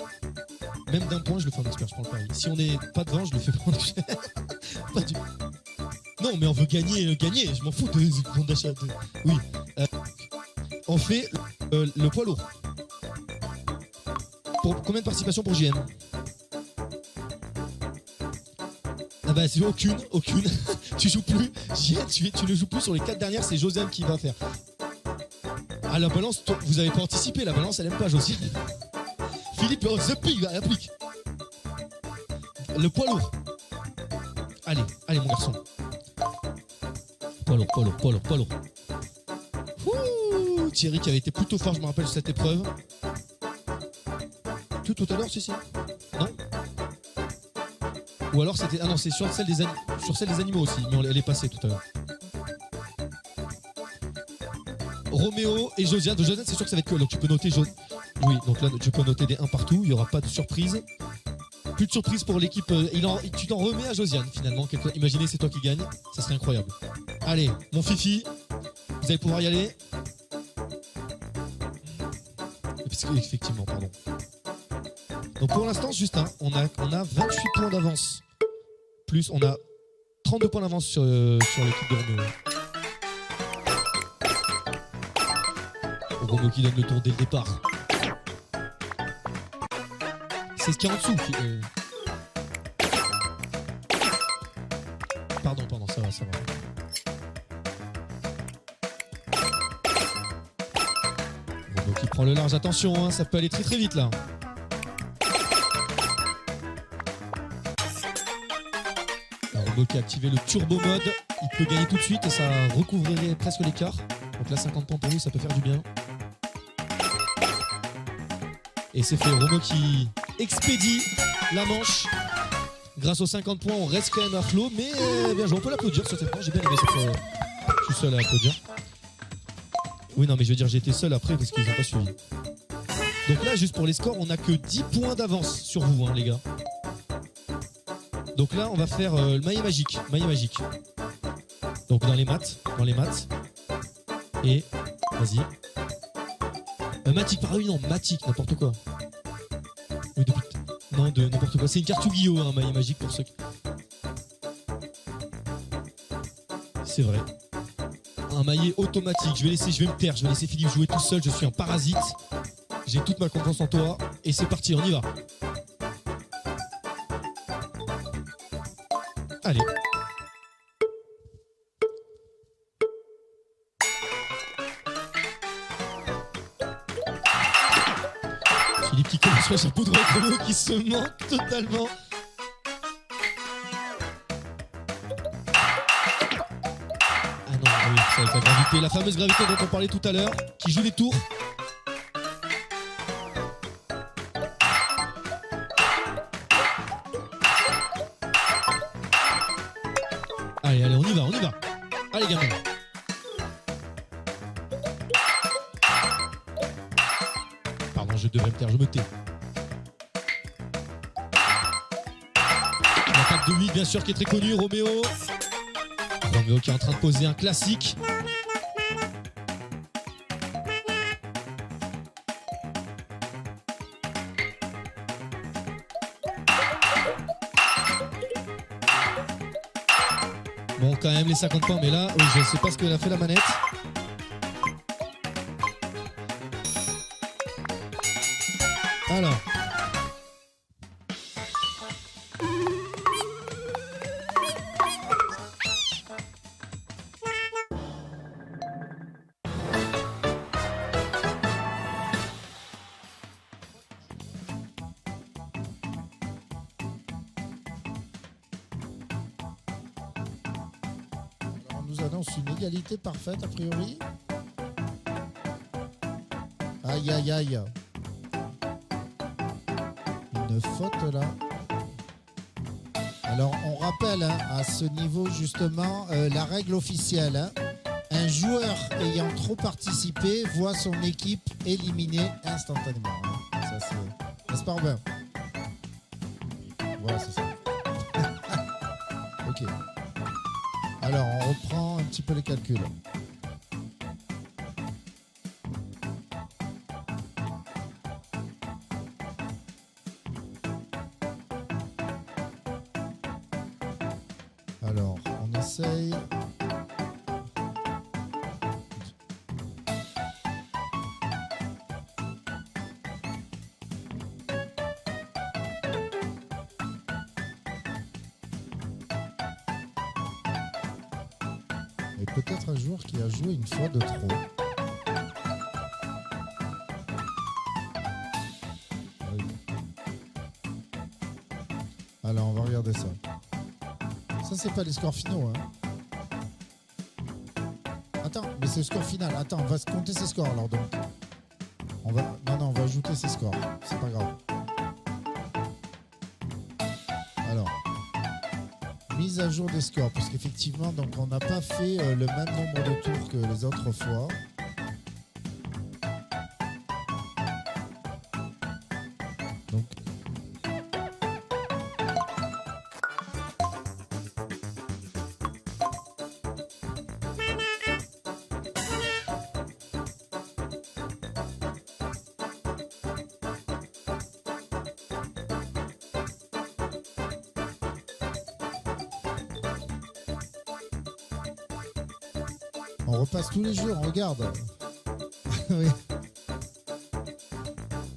Même d'un point, je le fais en expert, je prends le pari. Si on n'est pas devant, je le fais pas en expert. Pas du... Non, mais on veut gagner, je m'en fous de compte d'achat. Oui. On fait le poids lourd. Pour combien de participations pour JM? Ah bah c'est aucune. Tu joues plus. JM, tu ne joues plus sur les 4 dernières, c'est Josiane qui va faire. Ah la balance, vous avez pas anticipé, la balance elle aime pas Josiane. Philippe, the pig, applique. Le poids lourd. Allez mon garçon. Poids lourd. Ouh, Thierry qui avait été plutôt fort, je me rappelle, cette épreuve. Tout à l'heure, si. Non? Ou alors c'était... Ah non, c'est sur celle des animaux aussi, mais elle est passée tout à l'heure. Roméo et Josiane. De Josiane, c'est sûr que ça va être que... Donc tu peux noter... Oui, donc là, tu peux noter des 1 partout. Il n'y aura pas de surprise. Plus de surprise pour l'équipe. Tu t'en remets à Josiane, finalement. Imaginez, c'est toi qui gagne. Ça serait incroyable. Allez, mon fifi. Vous allez pouvoir y aller. Effectivement, pardon. Donc pour l'instant, juste on a 28 points d'avance plus. On a 32 points d'avance sur l'équipe de Roméo. Roméo qui donne le tour dès le départ. C'est ce qu'il y a en dessous. Pardon, ça va. Roméo qui prend le large, attention, hein, ça peut aller très très vite là. Roméo qui a activé le turbo mode, il peut gagner tout de suite et ça recouvrirait presque l'écart. Donc là 50 points pour lui, ça peut faire du bien. Et c'est fait, Roméo qui expédie la manche. Grâce aux 50 points, on reste quand même à flot, mais bien joué, on peut l'applaudir sur cette manche, j'ai bien aimé cette fois. Je suis seul à applaudir. Oui, non, mais je veux dire, j'ai été seul après parce qu'ils n'ont pas suivi. Donc là, juste pour les scores, on n'a que 10 points d'avance sur vous, hein, les gars. Donc là, on va faire le maillet magique. Donc dans les maths. Et, vas-y. Matic, oui, non, Matic, n'importe quoi. Oui, de n'importe quoi. C'est une carte Yu-Gi-Oh, un maillet magique pour ceux qui... C'est vrai. Un maillet automatique. Je vais me taire. Je vais laisser Philippe jouer tout seul. Je suis un parasite. J'ai toute ma confiance en toi. Et c'est parti, on y va. Allez. Philippe qui commence sur sa poudre Roméo qui se manque totalement. Ah non, oui, ça va être la gravité, la fameuse gravité dont on parlait tout à l'heure, qui joue des tours. Allez, on y va. Allez, gamin. Pardon, je devrais me taire, je me tais. L'attaque de 8, bien sûr, qui est très connue, Roméo. Roméo qui est en train de poser un classique. Bon, quand même les 50 points, mais là, oui, je ne sais pas ce qu'elle a fait la manette. Alors. On nous annonce une égalité parfaite a priori. Aïe aïe aïe. Une faute là. Alors on rappelle hein, à ce niveau justement la règle officielle. Hein. Un joueur ayant trop participé voit son équipe éliminée instantanément. Hein. Ça c'est... N'est-ce pas Robin? Voilà, c'est ça. Ok. Alors, on reprend un petit peu les calculs. Alors, on essaye... Et peut-être un joueur qui a joué une fois de trop. Oui. Alors, on va regarder ça. Ça, c'est pas les scores finaux. Hein. Attends, mais c'est le score final. Attends, on va se compter ces scores alors donc. On va... Non, on va ajouter ces scores. C'est pas grave. Alors. Mise à jour des scores, parce qu'effectivement, donc on n'a pas fait le même nombre de tours que les autres fois. Donc, On repasse tous les jours, on regarde. Oui.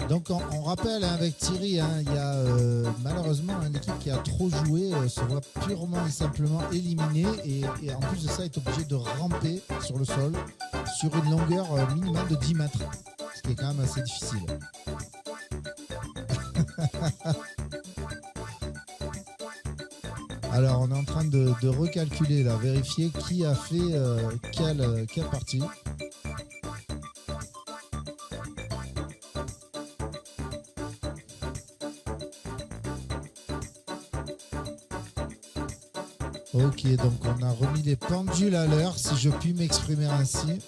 Donc on rappelle avec Thierry, il y a malheureusement une équipe qui a trop joué, se voit purement et simplement éliminée et en plus de ça est obligée de ramper sur le sol sur une longueur minimale de 10 mètres, ce qui est quand même assez difficile. Alors on est en train de recalculer là, vérifier qui a fait quelle partie. Ok, donc on a remis les pendules à l'heure, si je puis m'exprimer ainsi.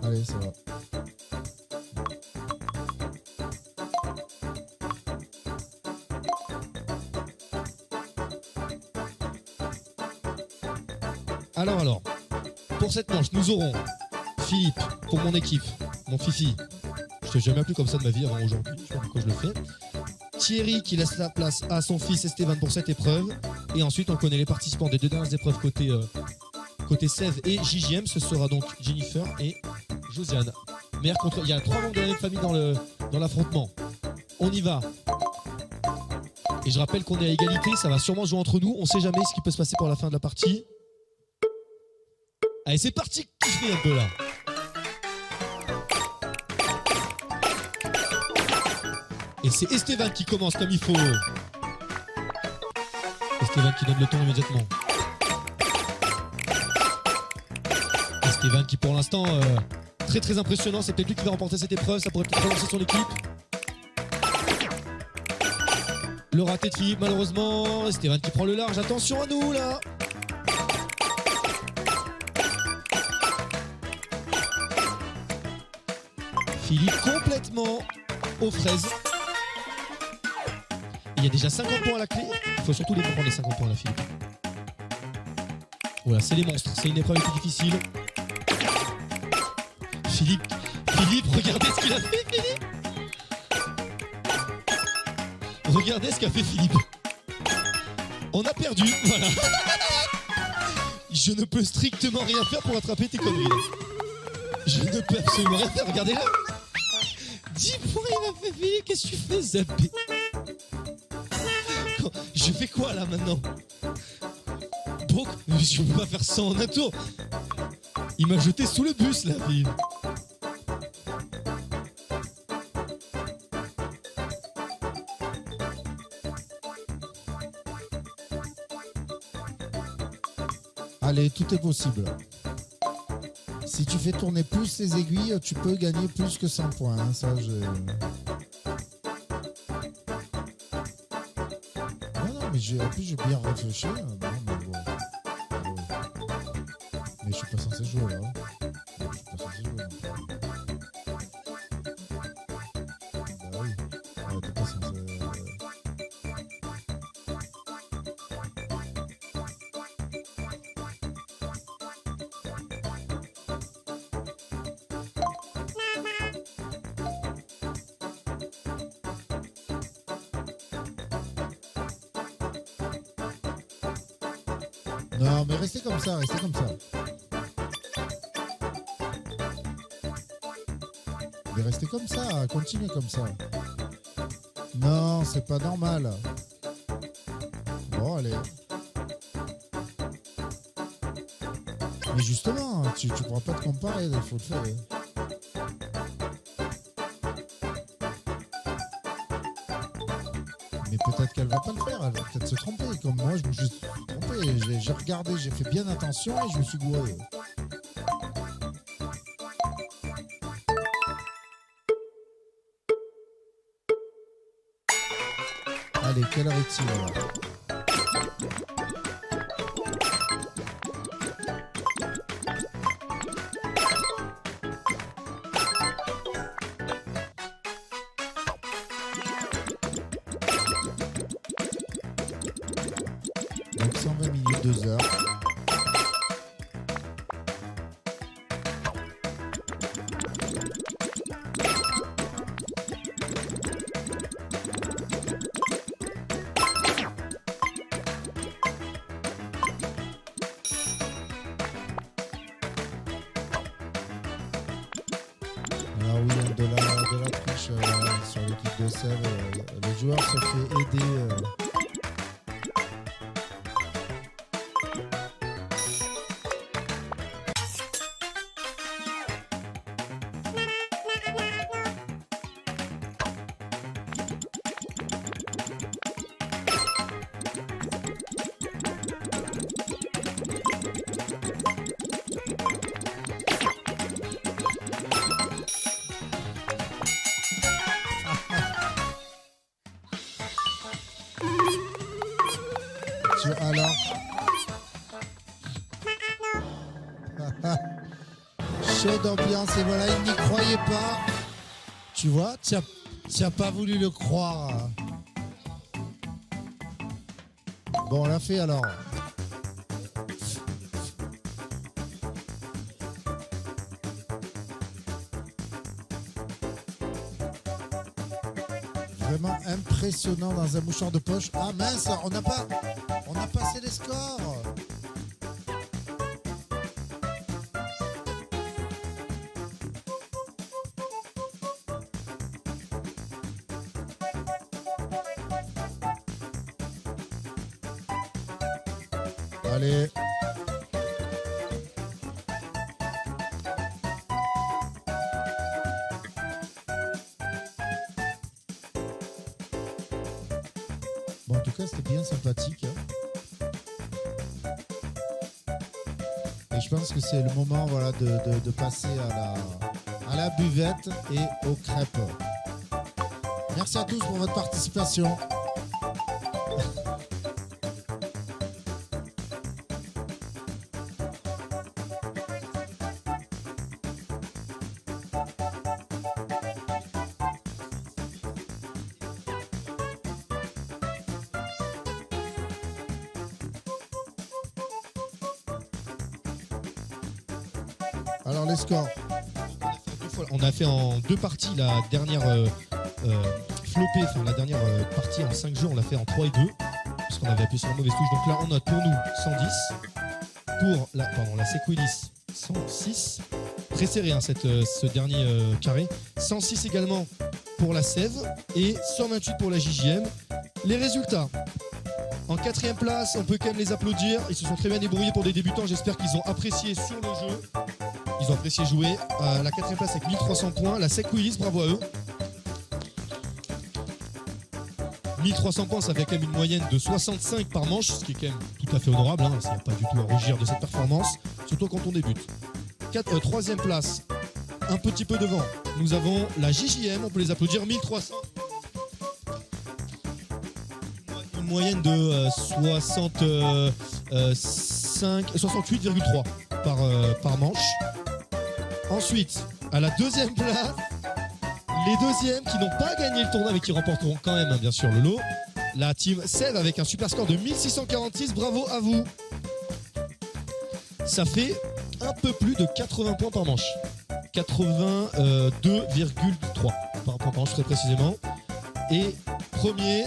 Allez, ça va. Alors, pour cette manche, nous aurons Philippe pour mon équipe, mon Fifi. Je t'ai jamais appelé comme ça de ma vie avant aujourd'hui, je sais pas pourquoi je le fais. Thierry qui laisse la place à son fils Esteban pour cette épreuve. Et ensuite, on connaît les participants des deux dernières épreuves côté Sèvres et JJM. Ce sera donc Jennifer et Josiane. Il y a 3 membres de la même famille dans l'affrontement. On y va. Et je rappelle qu'on est à égalité, ça va sûrement jouer entre nous. On sait jamais ce qui peut se passer pour la fin de la partie. Allez, c'est parti, kiffez un peu là. Et c'est Esteban qui commence comme il faut. Esteban qui donne le ton immédiatement. Esteban qui pour l'instant très très impressionnant. C'est peut-être lui qui va remporter cette épreuve. Ça pourrait peut-être relancer son équipe. Le raté de Philippe malheureusement. Esteban qui prend le large. Attention à nous là. Philippe complètement aux fraises. Il y a déjà 50 points à la clé. Il faut surtout les prendre les 50 points là, Philippe. Voilà, c'est les monstres. C'est une épreuve plus difficile. Philippe, regardez ce qu'il a fait, Philippe. Regardez ce qu'a fait Philippe. On a perdu, voilà. Je ne peux strictement rien faire pour attraper tes conneries. Je ne peux absolument rien faire, regardez là. 10 points il m'a fait Philippe, qu'est-ce que tu fais zapper? Je fais quoi là maintenant? Bon, je peux pas faire ça en un tour. Il m'a jeté sous le bus là, Philippe. Allez, tout est possible. Si tu fais tourner plus les aiguilles, tu peux gagner plus que 100 points. Hein. Ça, Non, mais en plus, j'ai bien réfléchi. Non, mais bon. Mais je suis pas censé jouer là. Je suis pas censé jouer. Bah oui. Ouais, t'es pas censé. Non, mais restez comme ça, restez comme ça. Mais restez comme ça, continuez comme ça. Non, c'est pas normal. Bon, allez. Mais justement, tu pourras pas te comparer, il faut le faire. Mais peut-être qu'elle va pas le faire, elle va peut-être se tromper. Comme moi, je me suis trompé. J'ai regardé, j'ai fait bien attention et je me suis gouré. Allez, quelle heure est-il alors ? Donc 120 minutes, 2 heures. sur l'équipe de Sèvres, le joueur se fait aider. Alors, chaud d'ambiance et voilà, il n'y croyait pas. Tu vois, tu n'as pas voulu le croire. Bon, on l'a fait alors. Vraiment impressionnant dans un mouchoir de poche. Ah mince, on a passé les scores. Allez. Bon, en tout cas, c'était bien sympathique. Hein. Et je pense que c'est le moment voilà, de passer à la buvette et aux crêpes. Merci à tous pour votre participation. Alors les scores. On a fait en 2 parties la dernière flopée, enfin la dernière partie en 5 jeux, on l'a fait en 3 et 2, parce qu'on avait appuyé sur la mauvaise touche. Donc là on note pour nous 110, pour la Sequelis 106, très serré hein, ce dernier carré, 106 également pour la Sèvres et 128 pour la JJM. Les résultats. En 4e place, on peut quand même les applaudir. Ils se sont très bien débrouillés pour des débutants. J'espère qu'ils ont apprécié sur le jeu. Ils ont apprécié jouer. À la 4e place avec 1300 points. La Sequelis, bravo à eux. 1300 points, ça fait quand même une moyenne de 65 par manche, ce qui est quand même tout à fait honorable. Hein. Il n'y a pas du tout à rougir de cette performance, surtout quand on débute. 3e place, un petit peu devant. Nous avons la JJM, on peut les applaudir, 1300. Une moyenne de 68,3 par manche. Ensuite, à la 2e place, les deuxièmes qui n'ont pas gagné le tournoi mais qui remporteront quand même bien sûr le lot. La team Sèvres avec un super score de 1646, bravo à vous. Ça fait un peu plus de 80 points par manche. 82,3 par manche très précisément. Et premier,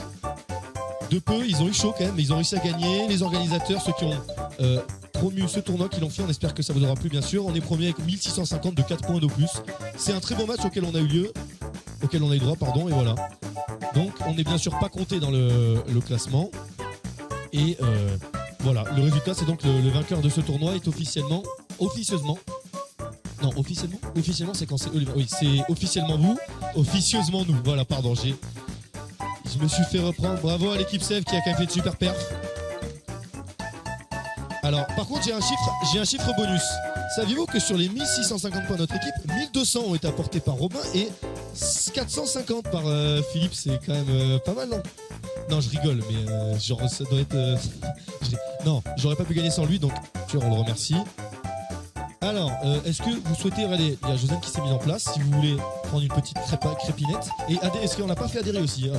de peu, ils ont eu chaud quand même, mais ils ont réussi à gagner. Les organisateurs, ceux qui ont promu ce tournoi, qui l'ont fait, on espère que ça vous aura plu bien sûr. On est premier avec 1650 de 4 points de plus. C'est un très bon match auquel on a eu droit, et voilà. Donc on n'est bien sûr pas compté dans le classement. Et voilà, le résultat c'est donc le vainqueur de ce tournoi est officiellement c'est quand c'est eux. Oui, c'est officiellement vous, officieusement nous. Voilà, pardon, je me suis fait reprendre. Bravo à l'équipe Sèvres qui a quand même fait de super perf. Alors, par contre, j'ai un chiffre bonus. Saviez-vous que sur les 1650 points de notre équipe, 1200 ont été apportés par Robin et 450 par Philippe. C'est quand même pas mal, non? Non, je rigole, mais genre, ça doit être... Non, j'aurais pas pu gagner sans lui, donc on le remercie. Alors, est-ce que vous souhaitez... Regardez, il y a Josiane qui s'est mise en place. Si vous voulez prendre une petite crépinette. Et est-ce qu'on n'a pas fait adhérer aussi hein,